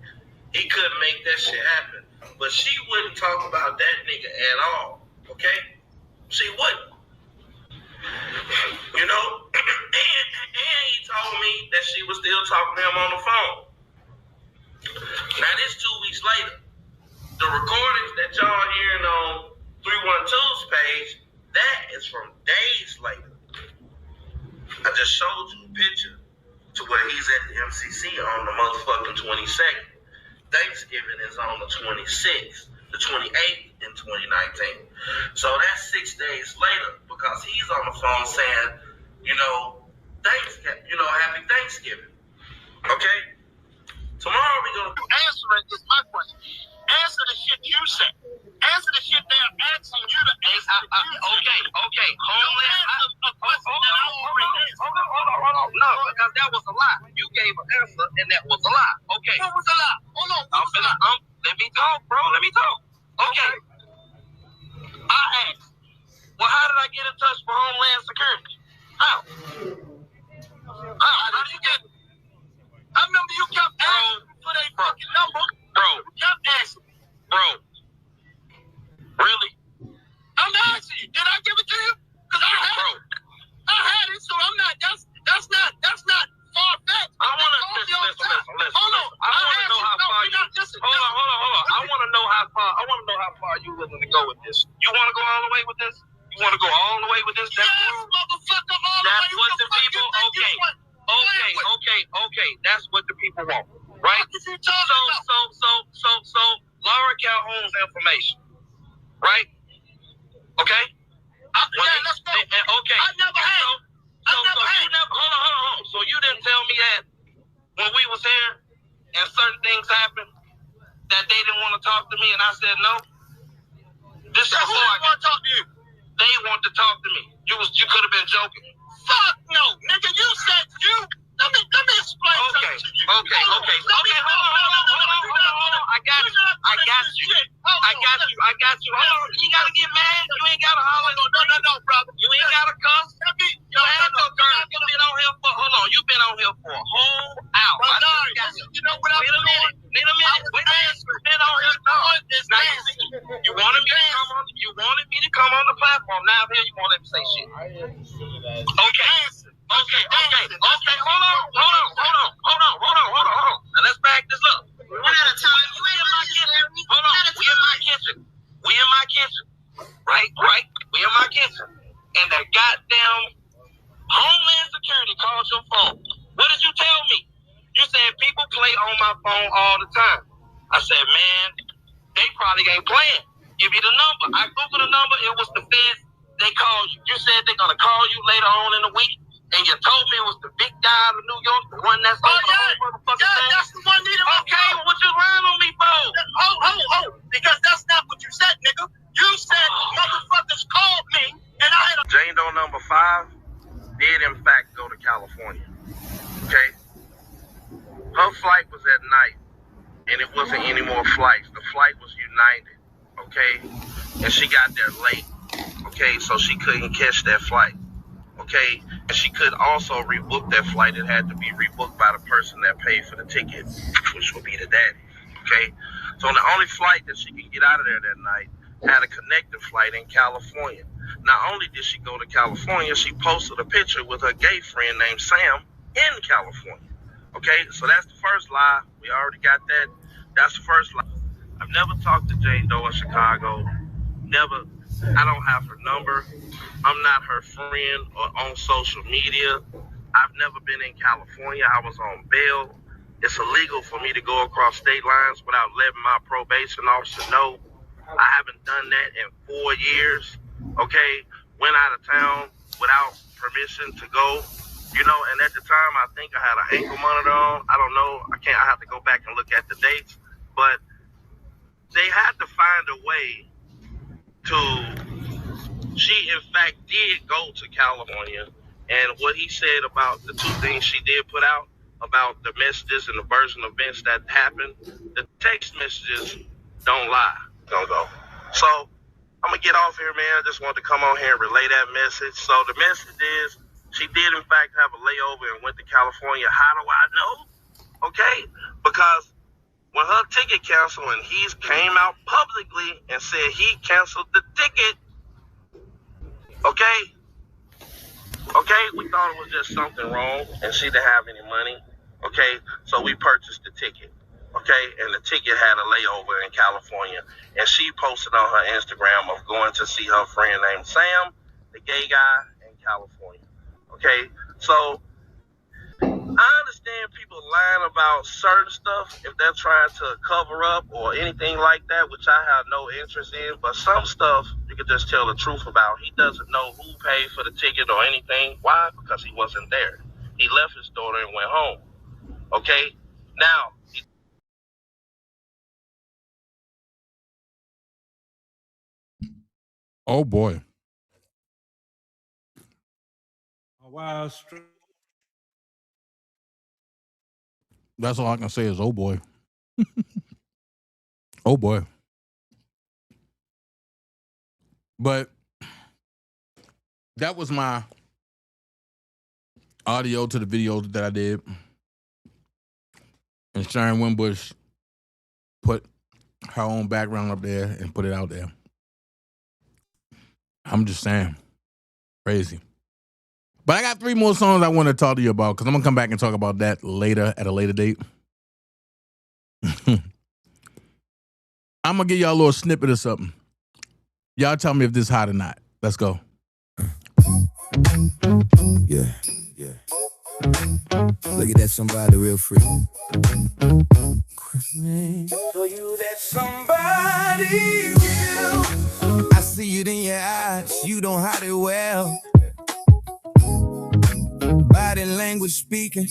He couldn't make that shit happen. But she wouldn't talk about that nigga at all. Okay? She wouldn't. You know? And he told me that she was still talking to him on the phone. Now this 2 weeks later. The recordings that y'all hearing on 312's page, that is from days later. I just showed you a picture to where he's at the MCC on the motherfucking 22nd. Thanksgiving is on the 26th, the 28th in 2019. So that's 6 days later because he's on the phone saying, you know, happy Thanksgiving. Okay? Tomorrow we're going to answer it. This is my question. Answer the shit you say. Answer the shit they're asking you to answer. Okay. Hold on. No, because that was a lie. You gave an answer, and that was a lie. Okay. What was a lie? Hold on. Let me talk, bro. Let me talk. Okay. I asked, well, how did I get in touch with Homeland Security? How did you get it? I remember you kept asking for their fucking number. Bro. You kept asking. Bro. Really? I'm asking you. Did I give it to you? Because I had it, so I'm not, that's not far-fetched. I want to, listen. Hold on. I want to know how far you, hold on. I want to know how far you willing to go with this. You want to go all the way with this? You want to go all the way with this? Yes, motherfucker, all the way with the Okay. That's what the people want, right? So Laura Calhoun's information, right? Okay. Let's go. Okay. I never had. You never. Hold on. So you didn't tell me that when we was here and certain things happened that they didn't want to talk to me, and I said no. This is who I want to talk to you. They want to talk to me. You could have been joking. Fuck no, nigga. You said you. Let me explain something to you. Okay. Hold on. I got you. Hold on. You ain't gotta get mad. You ain't gotta holler. No, brother. You ain't gotta cuss. You ain't no girl. You've been on here for a whole hour. You know what I'm doing? Wait a minute. You've been on here doing this. You wanted me to come on the platform. Now here you won't let me say shit. Okay. Hold on. Now let's back this up. We're out of time. You ain't in my kitchen. Hold on. We in my kitchen. Right. We in my kitchen. And that goddamn Homeland Security called your phone. What did you tell me? You said people play on my phone all the time. I said, man, they probably ain't playing. Give you the number. I Googled the number. It was the feds. They called you. You said they're going to call you later on in the week. And you told me it was the big guy out of New York, the one that's over the whole motherfucking thing. That's the one needed. Okay, what you lying on me for? Because that's not what you said, nigga. You said motherfuckers called me, and I had a... Jane Doe number 5 did, in fact, go to California. Okay? Her flight was at night, and it wasn't any more flights. The flight was United, okay? And she got there late, okay? So she couldn't catch that flight. Okay, and she could also rebook that flight. It had to be rebooked by the person that paid for the ticket, which would be the daddy. Okay, so the only flight that she could get out of there that night had a connecting flight in California. Not only did she go to California, she posted a picture with her gay friend named Sam in California. Okay, so that's the first lie. We already got that. That's the first lie. I've never talked to Jane Doe in Chicago. Never. I don't have her number. I'm not her friend or on social media. I've never been in California. I was on bail. It's illegal for me to go across state lines without letting my probation officer know. I haven't done that in 4 years. Okay, went out of town without permission to go. You know, and at the time I think I had an ankle monitor on. I don't know. I have to go back and look at the dates. But they had to find a way she in fact did go to California, and what he said about the 2 things she did put out about the messages and the version of events that happened, the text messages don't lie. Don't go. So I'm gonna get off here, man. I just wanted to come on here and relay that message. So the message is she did in fact have a layover and went to California. How do I know? Okay, because when her ticket canceled and he came out publicly and said he canceled the ticket, okay, we thought it was just something wrong and she didn't have any money, okay, so we purchased the ticket, okay, and the ticket had a layover in California, and she posted on her Instagram of going to see her friend named Sam, the gay guy in California, okay, so I understand people lying about certain stuff if they're trying to cover up or anything like that, which I have no interest in. But some stuff you can just tell the truth about. He doesn't know who paid for the ticket or anything. Why? Because he wasn't there. He left his daughter and went home. Okay? Now, Oh boy. Wow. That's all I can say is oh boy. Oh boy. But that was my audio to the video that I did. And Sharon Wimbush put her own background up there and put it out there. I'm just saying. Crazy. But I got 3 more songs I want to talk to you about because I'm going to come back and talk about that later at a later date. I'm going to give y'all a little snippet of something. Y'all tell me if this is hot or not. Let's go. Yeah. Look at that somebody real free. So you that somebody real. I see it in your eyes, you don't hide it well. Body language speaking,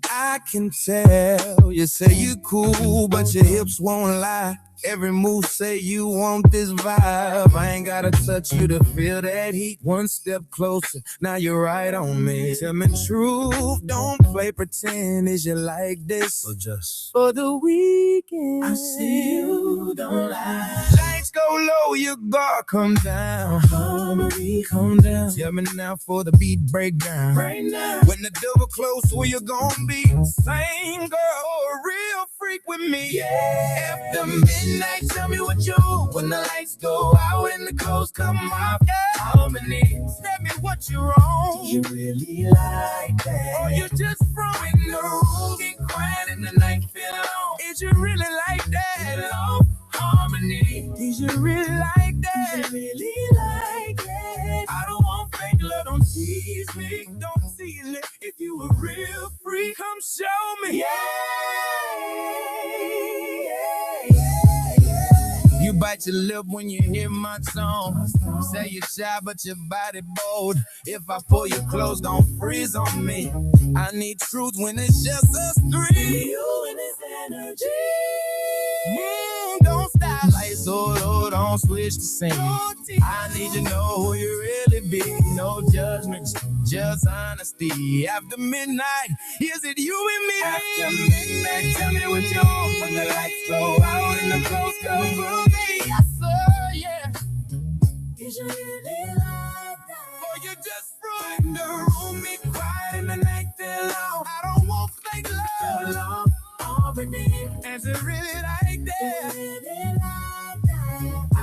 I can tell. You say you cool, but your hips won't lie. Every move say you want this vibe. I ain't gotta touch you to feel that heat. One step closer, now you're right on me. Tell me truth, don't play pretend. Is you like this or just for the weekend? I see you, don't lie. Lights go low, your guard come down. Harmony, come down. Tell me now for the beat breakdown. Right now, when the double close, where you gonna be? Same girl, a real freak with me. Yeah. After midnight, tell me what you want. When the lights go out and the clothes come off. Yeah. Harmony, tell me what you wrong. Do you really like that? Or you just from in the room, get quiet and the night feel long. Is you really like that? Love, harmony, is you really like that? Is you really like that? I don't want fake love, don't tease me, don't tease me. If you a real freak, come show me. You bite your lip when you hear my tone. Say you're shy, but your body bold. If I pull you close, don't freeze on me. I need truth when it's just us three. You and this energy. Don't stop like solo, don't switch the scene. I need to know who you really be. No judgments, just honesty. After midnight, is it you and me? After midnight, tell me what you want. When the lights go out and the clothes come through me. Yes, sir, yeah. Is you really like that? Or you just run in the room, be quiet and the night feel long. I don't want fake love. Long, is it really like that? Really like that? I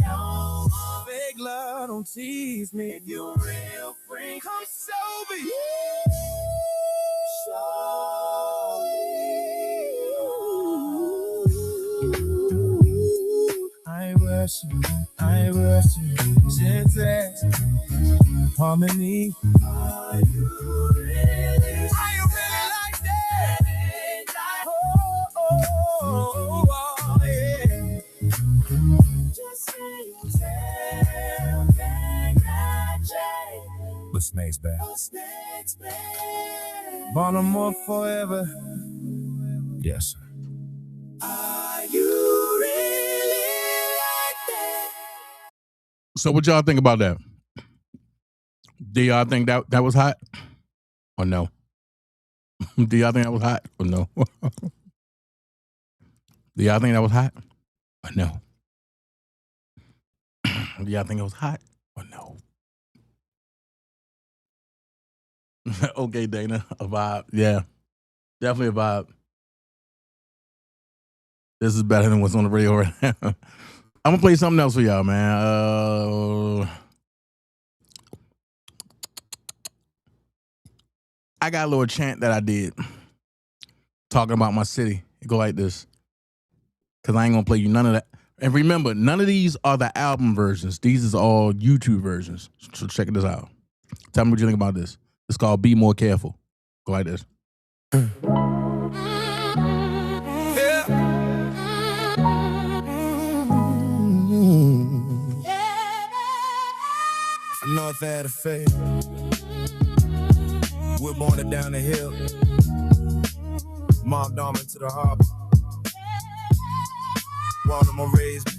don't want fake love, don't tease me. If you're real free, come show me. Show me. I worship, syntax, harmony. Are you really like that? Oh, yeah. Just say you tell, think I change. But Snake's back. Baltimore forever. Yes, sir. Are you really like that? So what y'all think about that? Do y'all think that was hot or no? Do y'all think that was hot or no? Do y'all think that was hot or no? Do y'all think it was hot or no? Okay, Dana, a vibe. Yeah, definitely a vibe. This is better than what's on the radio right now. I'm gonna play something else for y'all, man. I got a little chant that I did talking about my city. It go like this, because I ain't gonna play you none of that. And remember, none of these are the album versions. These is all YouTube versions. So check this out. Tell me what you think about this. It's called Be More Careful. Go like this. North had a fate. We're born it down the hill. Mom down into the harbor. Baltimore raised me.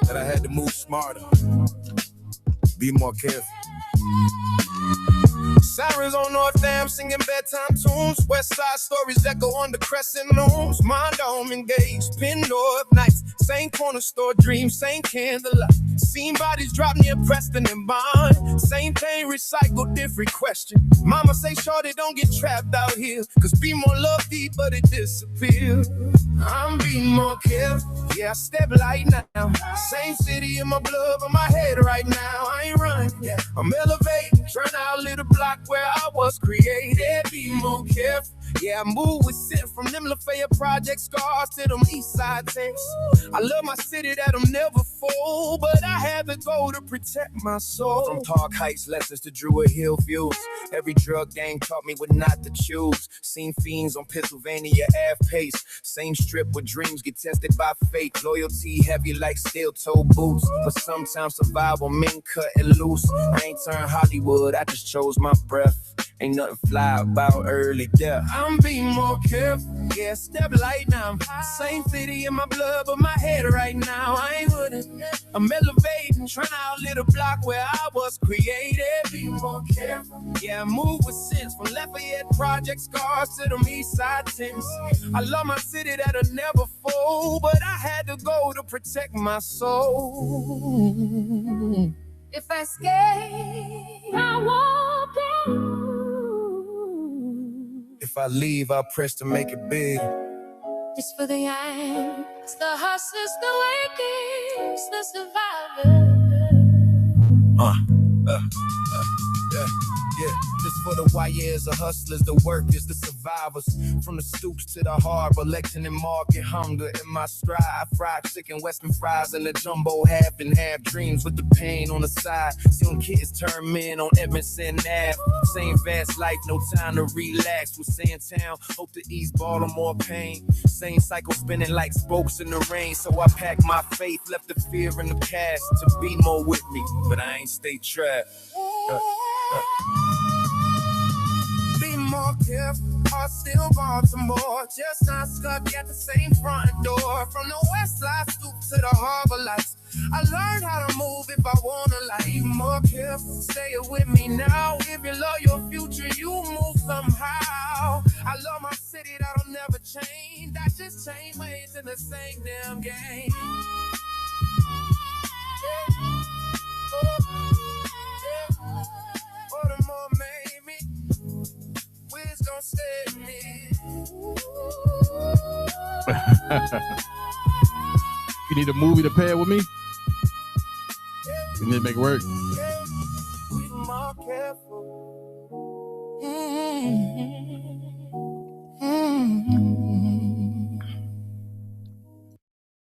That I had to move smarter. Be more careful. Sirens on North Dam singing bedtime tunes. West Side stories echo on the crescent moons. Mind dome engaged, pin north nights. Same corner store dreams, same candlelight. Seen bodies drop near Preston and Bond. Same thing recycled, different question. Mama say shorty don't get trapped out here. Cause be more love deep but it disappears. I'm being more careful, yeah I step light now. Same city in my blood but my head right now. I ain't running, yeah. I'm elevating, trying to outlive the block where I was created. Be more careful, Yeah, I moved with scent from them Lafayette Project scars to them East Side takes. I love my city that'll never fall, but I had to go to protect my soul. From Park Heights lessons to Druid Hill views, every drug gang taught me what not to choose. Seen fiends on Pennsylvania Ave pace, same strip where dreams get tested by fate. Loyalty heavy like steel-toe boots, but sometimes survival mean cutting loose. I ain't turned Hollywood, I just chose my breath. Ain't nothing fly about early death. I'm being more careful, yeah, step light now. Same city in my blood, but my head right now. I ain't with it. I'm elevating, trying to outlive the block where I was created. Be more careful, yeah, I move with sense. From Lafayette Project scars to the East Side tents. I love my city that'll never fall, but I had to go to protect my soul. If I escape, I won't be. If I leave, I'll press to make it big. Just for the yanks, the hustlers, the wakers, the survivors. Yeah, just for the YYs, the hustlers, the workers, the survivors. From the stoops to the harbor, Lexington Market, hunger in my stride. Fried chicken, western fries, and the jumbo half and half. Dreams with the pain on the side. Seeing kids turn men on Edmondson Ave. Same fast life, no time to relax. With Sandtown, hope to ease Baltimore pain. Same cycle spinning like spokes in the rain. So I packed my faith, left the fear in the past to be more with me, but I ain't stay trapped. Be more careful, or still Baltimore. Just not stuck at the same front door. From the west side stoop to the harbor lights, I learned how to move if I wanna like. Be more careful, stay with me now. If you love your future, you move somehow. I love my city, that'll never change. I just change ways in the same damn game. Baltimore made me. Wiz gon' save me. You need a movie to pair with me? You need to make it work. Be more careful.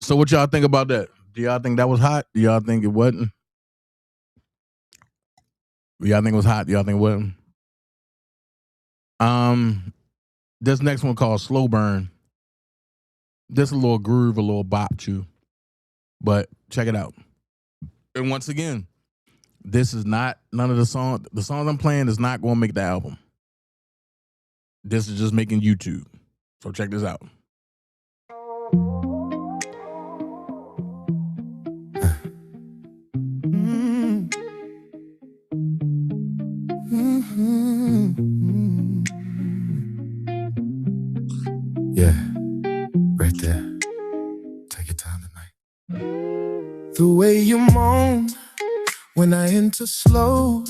So what y'all think about that? Do y'all think that was hot? Do y'all think it wasn't? Do y'all think it was hot? Do y'all think it wasn't? This next one called Slow Burn. This a little groove, a little bop to, but check it out. And once again, this is not none of the songs. The songs I'm playing is not going to make the album. This is just making YouTube. So check this out. Yeah, right there. Take your time tonight. The way you moan when I enter slow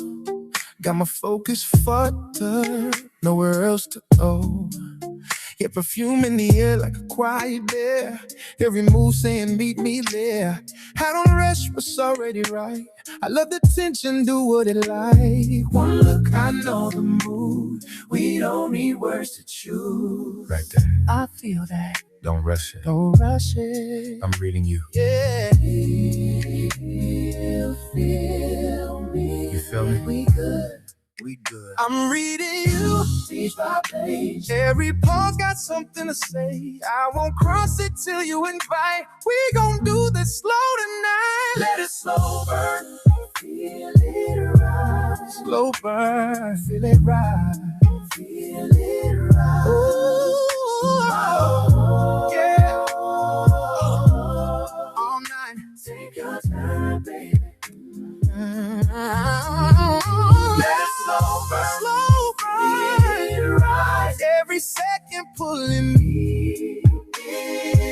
got my focus fucked up, nowhere else to go. Your perfume in the air like a quiet bear. Every move saying meet me there. I don't rush what's already right. I love the tension, do what it like. One look, I know the mood. We don't need words to choose. Right there. I feel that. Don't rush it. Don't rush it. I'm reading you. Yeah. Feel me. You feel me? We good. We good. I'm reading you. Page by page. Every pause got something to say. I won't cross it till you invite. We gon' do this slow tonight. Let it slow burn. Feel it rise. Slow burn. Feel it rise. Feel it rise. Ooh, yeah. All night. Take your time, baby. Let it slow burn. Slow burn. Feel it rise. Every second pulling me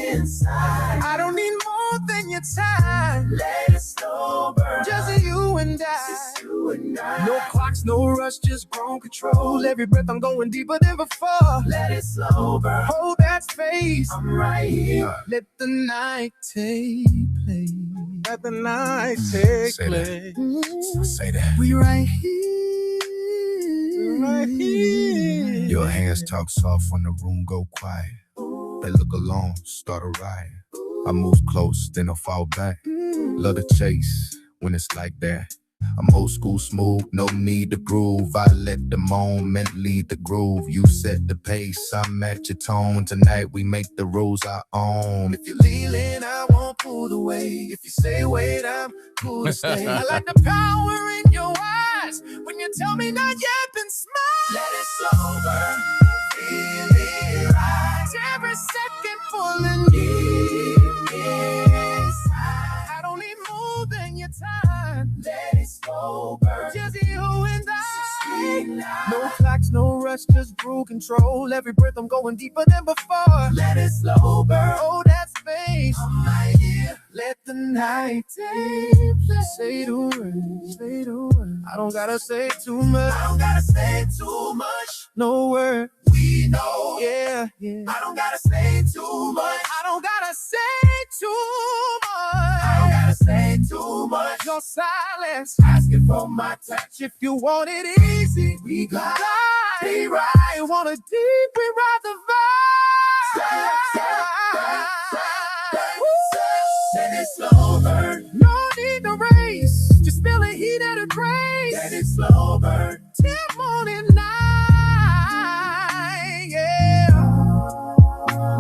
inside. I don't need more than your time. Let it slow burn. Just you and I. Just you and I. No clocks, no rush, just grown control. Every breath I'm going deeper than before. Let it slow burn. Hold that space. I'm right here. Let the night take place. Let the night take place. Say that. We right here. right here. Your hands talk soft when the room go quiet. They look alone, start a riot. I move close, then I fall back. Love to chase when it's like that. I'm old school smooth, no need to groove. I let the moment lead the groove. You set the pace, I'm at your tone. Tonight we make the rules our own. If you're leaning, I won't pull away. If you say wait, I'm cool to stay. I like the power in your eyes when you tell me not yet, then smile. Let it slow burn, feel it rise. Every second pulling deep inside. I don't need more than your time. Let it slow burn. Just you and I. No clocks, no rush, just groove control. Every breath I'm going deeper than before. Let it slow burn. Oh, that space. I'm right here. Let the night take place. Say the words, say the words. I don't gotta say too much. I don't gotta say too much. No word. We know. Yeah, yeah. I don't gotta say too much. I don't gotta say too much. I don't gotta say too much. Your silence Asking for my touch. if you want it easy. We got Stay right. Want it deep, we ride the vibe. Let it slow burn. No need to race. Just feel the heat of the grace. Let it slow burn. Till morning night. Yeah.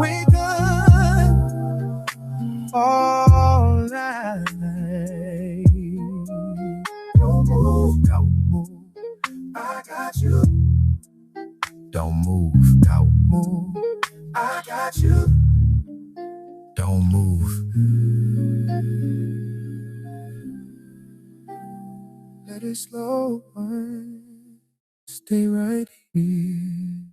We good all night. Don't move, don't move. I got you. Don't move, don't move. I got you. Don't move. Let it slow burn. Stay right here.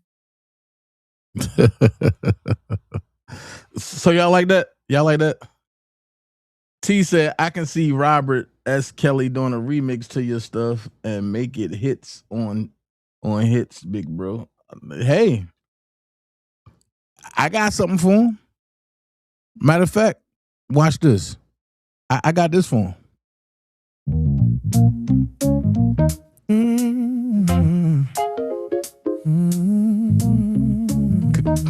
So y'all like that? Y'all like that? T said, I can see Robert S. Kelly doing a remix to your stuff and make it hits on hits, big bro. Hey, I got something for him. Matter of fact, watch this. I got this for him.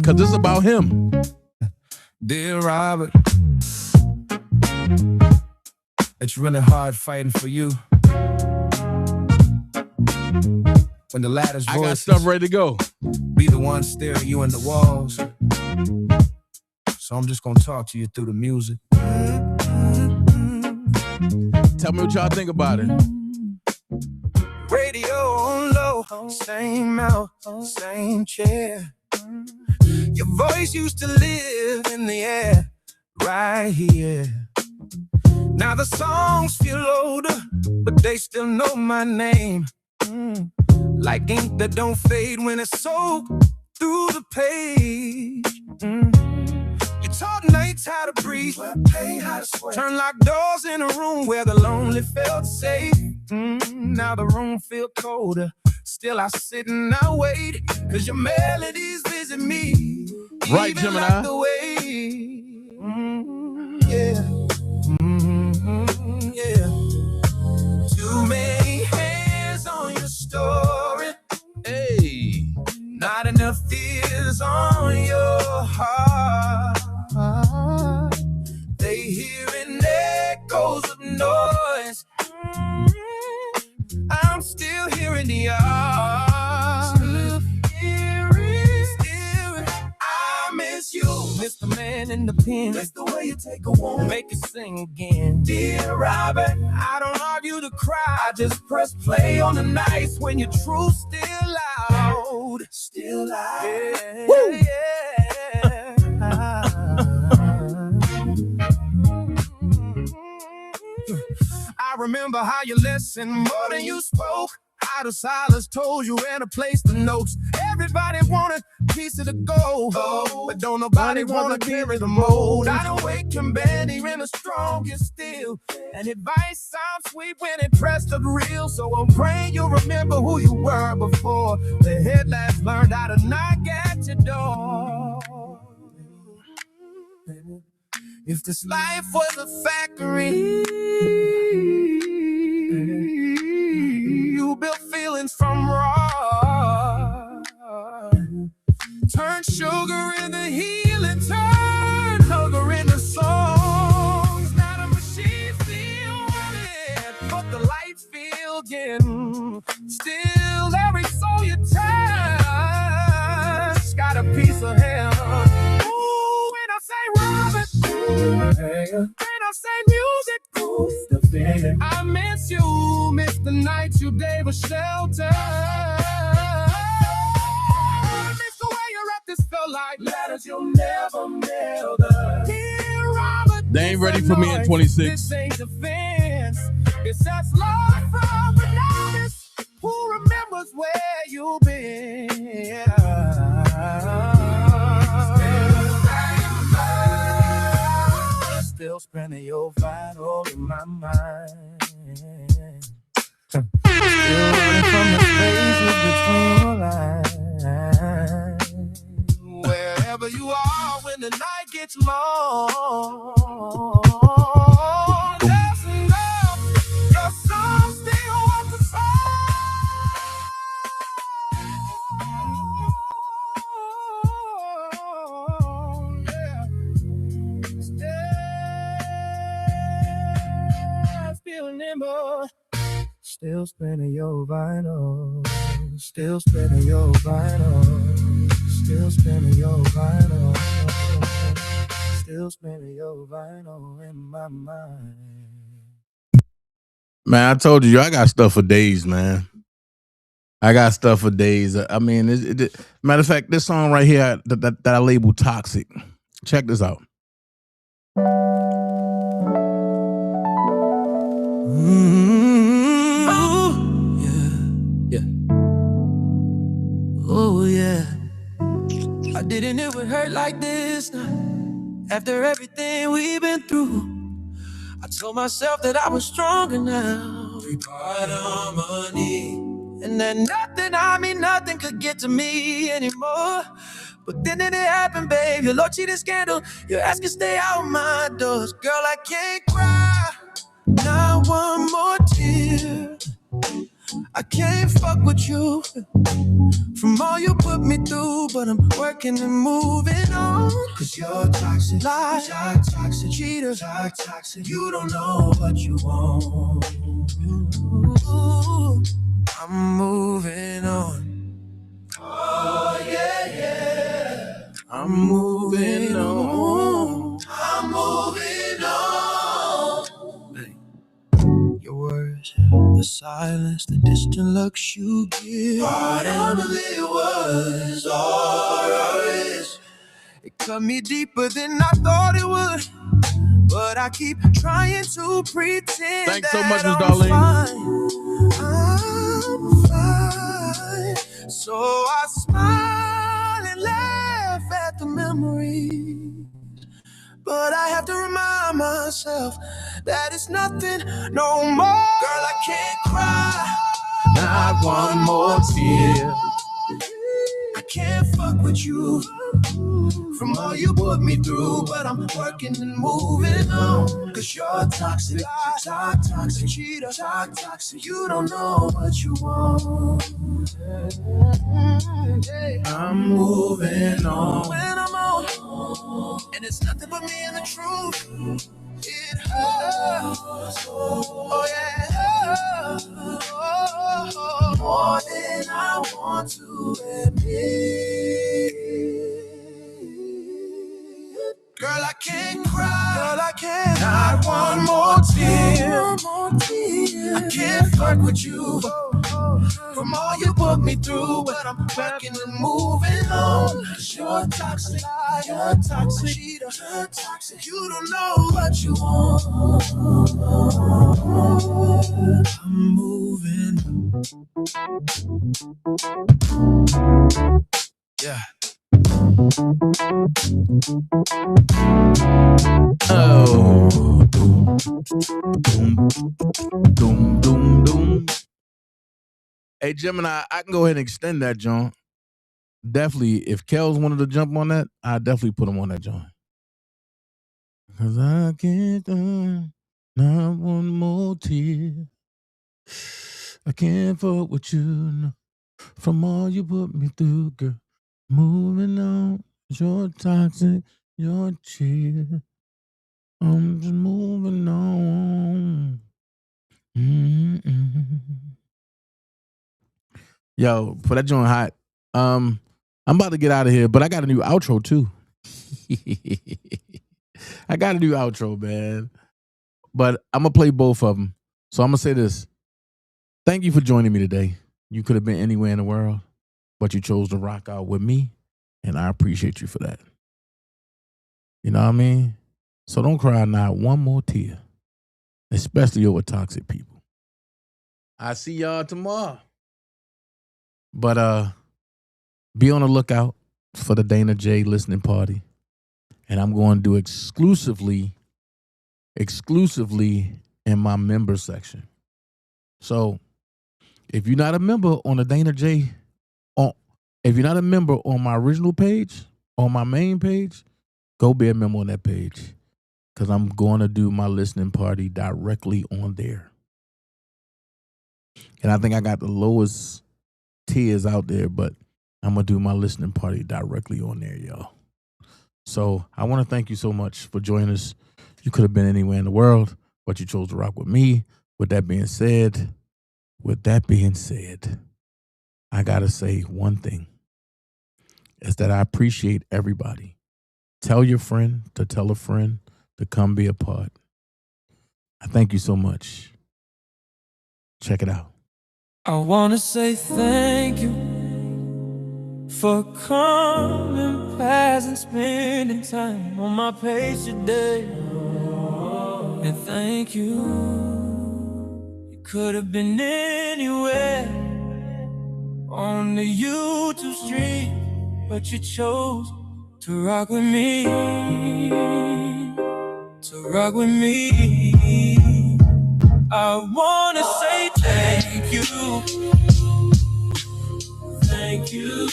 Cause this is about him. Dear Robert, it's really hard fighting for you. When the latter's I got voices stuff ready to go. be the one staring you in the walls. So I'm just gonna talk to you through the music. Tell me what y'all think about it. Radio on low, same mouth, same chair. Your voice used to live in the air, right here. Now the songs feel older, but they still know my name. Like ink that don't fade when it's soaked through the page. You taught nights how to breathe, hey, how to sweat. Turn locked doors in a room where the lonely felt safe. Now the room feel colder. Still I sit and I wait, cause your melodies visit me. Right, even Gemini? like the way, yeah. Yeah. Too many hands on your story. Hey. Not enough tears on your heart. They hearing echoes of noise. I'm still hearing the art. I miss you. Miss the man in the pen. Miss the way you take a woman, make it sing again. Dear Robert, I don't argue to cry. I just press play on the nights when your truth's still loud. Still loud. Yeah. Woo! Yeah. I remember how you listened more than you spoke. How the silence told you where to place the notes. Everybody wanted a piece of the gold, but don't nobody want to carry the mold. I don't wake and Benny in the strongest steel. And advice sounds sweet when it pressed up real. So I'm praying you'll remember who you were before the headlights learned how to knock at your door. If this life was a factory, you built feelings from raw. Sugar in the healing turn, hunger in the songs. Not a machine still running, but the lights feel dim. Still, every soul you touch got a piece of him. Ooh, when I say Robert, when I say music, the feeling. I miss you, miss the nights you gave us shelter. Miss the way you wrapped this felt like letters you'll never mail. Dear Robert, They ain't ready for me in 26. This ain't defense. It's just love from the novice. Who remembers where you've been? Still spinning your vinyl in my mind. Still running from the spaces between your lines. Wherever you are when the night gets long, just know your song still wants to song. Yeah. Still nimble. Still spinning your vinyl. Still spinning your vinyl. Still spinning your vinyl. Still spinning your vinyl in my mind. Man, I told you, I got stuff for days, man. I got stuff for days. I mean, matter of fact, this song right here that I label Toxic. Check this out. Oh, yeah. Oh, yeah. I didn't know it would hurt like this. After everything we've been through, I told myself that I was stronger now. Three-part harmony. And that nothing could get to me anymore. But then it happened, babe. Your low cheating scandal. Your ass can stay out my doors. Girl, I can't cry. Not one more tear. I can't fuck with you from all you put me through, but I'm working and moving on. Cause you're toxic, lie, toxic, cheater, toxic. You don't know what you want. Ooh, I'm moving on. Oh yeah, yeah. I'm moving on. I'm moving on. Hey. Your words, the silence, the distant looks you give. Part of it was ours. It cut me deeper than I thought it would. But I keep trying to pretend. Thanks so that much, Miss I'm Darlene. fine. So I smile and laugh at the memory. But I have to remind myself that it's nothing no more. Girl, I can't cry. Not one more tear. I can't fuck with you from all you put me through, but I'm working and moving on. Cause you're toxic, toxic, cheater, toxic. You don't know what you want. I'm moving on. When I'm on, and it's nothing but me and the truth. It hurts, oh yeah, more than I want to admit. Girl, I can't cry. Girl, I can't. Not one more tear. I can't fuck with you from all you put me through, but I'm working and moving on. Cause you're toxic, cheater, toxic. You don't know what you want. I'm moving. Yeah. Oh, doom, doom, doom, doom. Hey, Gemini, I can go ahead and extend that, John. Definitely, if Kels wanted to jump on that, I'd definitely put him on that, John. Cause I can't not one more tear. I can't fuck with you from all you put me through, girl. Moving on, you're toxic, you're chill. I'm just moving on. Mm-mm. Yo, for that joint hot. I'm about to get out of here, but I got a new outro too. I got a new outro, man. But I'm gonna play both of them. So I'm gonna say this. Thank you for joining me today. You could have been anywhere in the world, but you chose to rock out with me, and I appreciate you for that. You know what I mean? So don't cry not one more tear, especially over toxic people. I see y'all tomorrow. But be on the lookout for the Dana J listening party. And I'm going to do exclusively in my member section. So if you're not a member on the Dana J, if you're not a member on my original page, on my main page, go be a member on that page. Because I'm going to do my listening party directly on there. And I think I got the lowest tiers out there, but I'm going to do my listening party directly on there, y'all. So I want to thank you so much for joining us. You could have been anywhere in the world, but you chose to rock with me. With that being said, I got to say one thing. Is that I appreciate everybody. Tell your friend to tell a friend to come be a part. I thank you so much. Check it out. I wanna say thank you for coming past and spending time on my page today. And thank you. You could have been anywhere on the YouTube stream, but you chose to rock with me. To rock with me. I wanna say thank you. Thank you,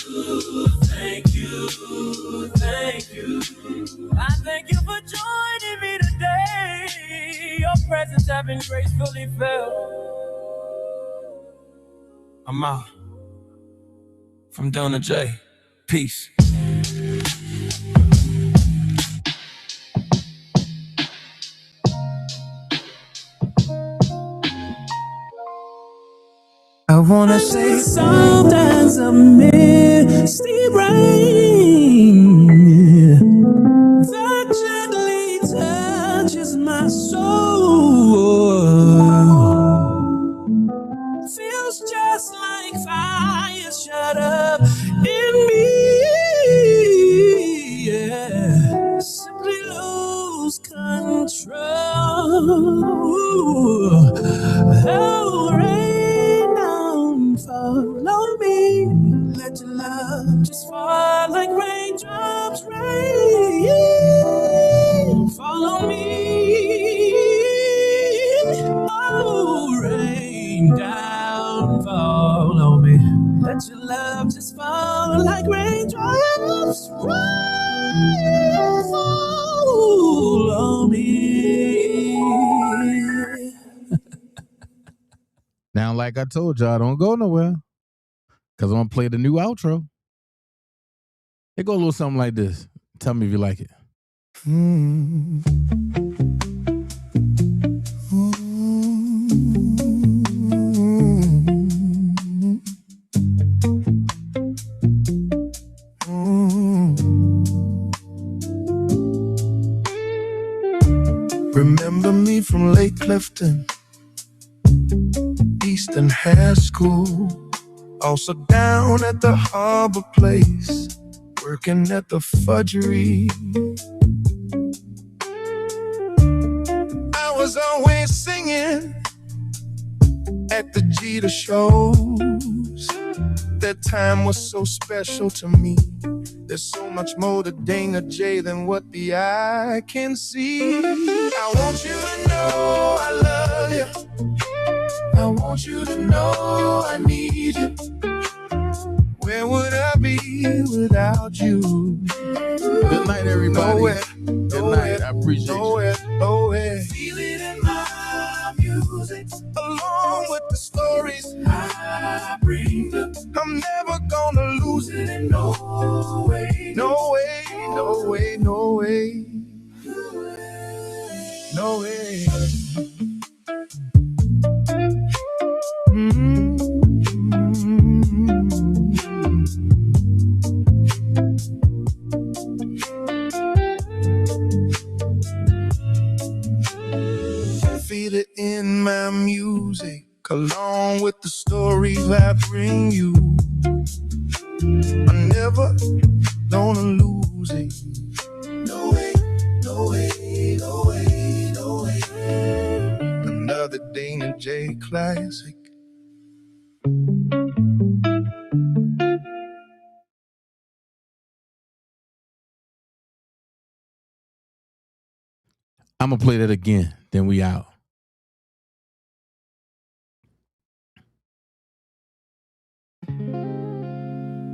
thank you, thank you. I thank you for joining me today. Your presence has been gracefully felt. I'm out. From Donna J. Peace. I wanna say sometimes a misty rain that gently touches my soul. Feels just like fire shut up in me. Yeah. Simply lose control. Oh, rain down, follow me. Let your love just fall like raindrops, rain. Follow me. Oh, rain down, follow me. Let your love just fall like raindrops, rain. Follow me. Now, like I told y'all, don't go nowhere. Because I'm going to play the new outro. It go a little something like this. Tell me if you like it. Remember me from Lake Clifton, Eastern High School. Also down at the Harbor Place, working at the fudgery. I was always singing at the Jeter shows. That time was so special to me. There's so much more to Dana J than what the eye can see. I want you to know I love you. I want you to know I need you. Where would I be without you? Good night, everybody. Nowhere, Good night. I appreciate nowhere, nowhere. Feel it in my music, along with the stories I I'm never gonna lose it in no way, no way, no way, no way, no way. Feel it in my music, along with the stories I bring you. I'm never gonna lose it. No way, no way, no way, no way. Another Dana J classic. I'm gonna play that again. Then we out.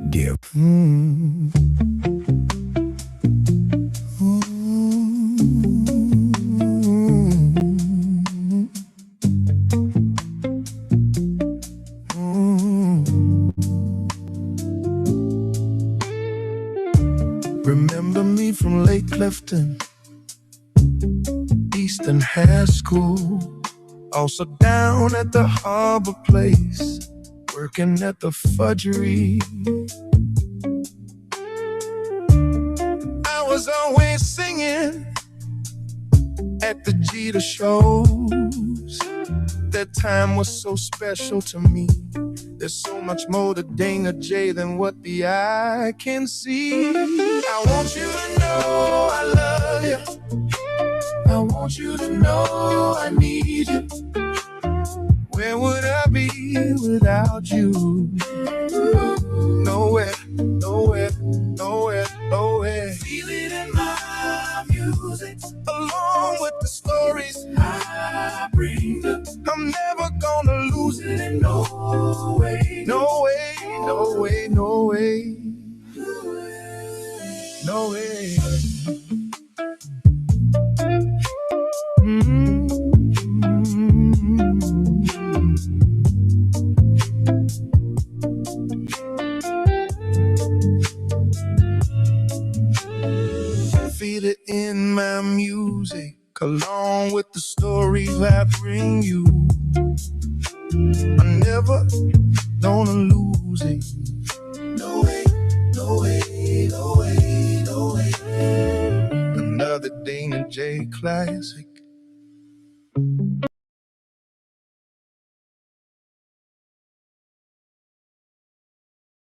Dear. Remember me from Lake Clifton, Eastern High School, also down at the Harbor Place, working at the fudgery. I was always singing at the Jeter shows. That time was so special to me. There's so much more to Dana J than what the eye can see. I want you to know I love you. I want you to know I need you. Where would I be without you? Nowhere, nowhere, nowhere, nowhere. Feel it in my music, along with the stories I bring. I'm never gonna lose it in no way, no way, no way, no way, no way. Feel it in my music, along with the stories I bring you. I'm never gonna lose it. No way, no way, no way, no way. Another Dana J classic.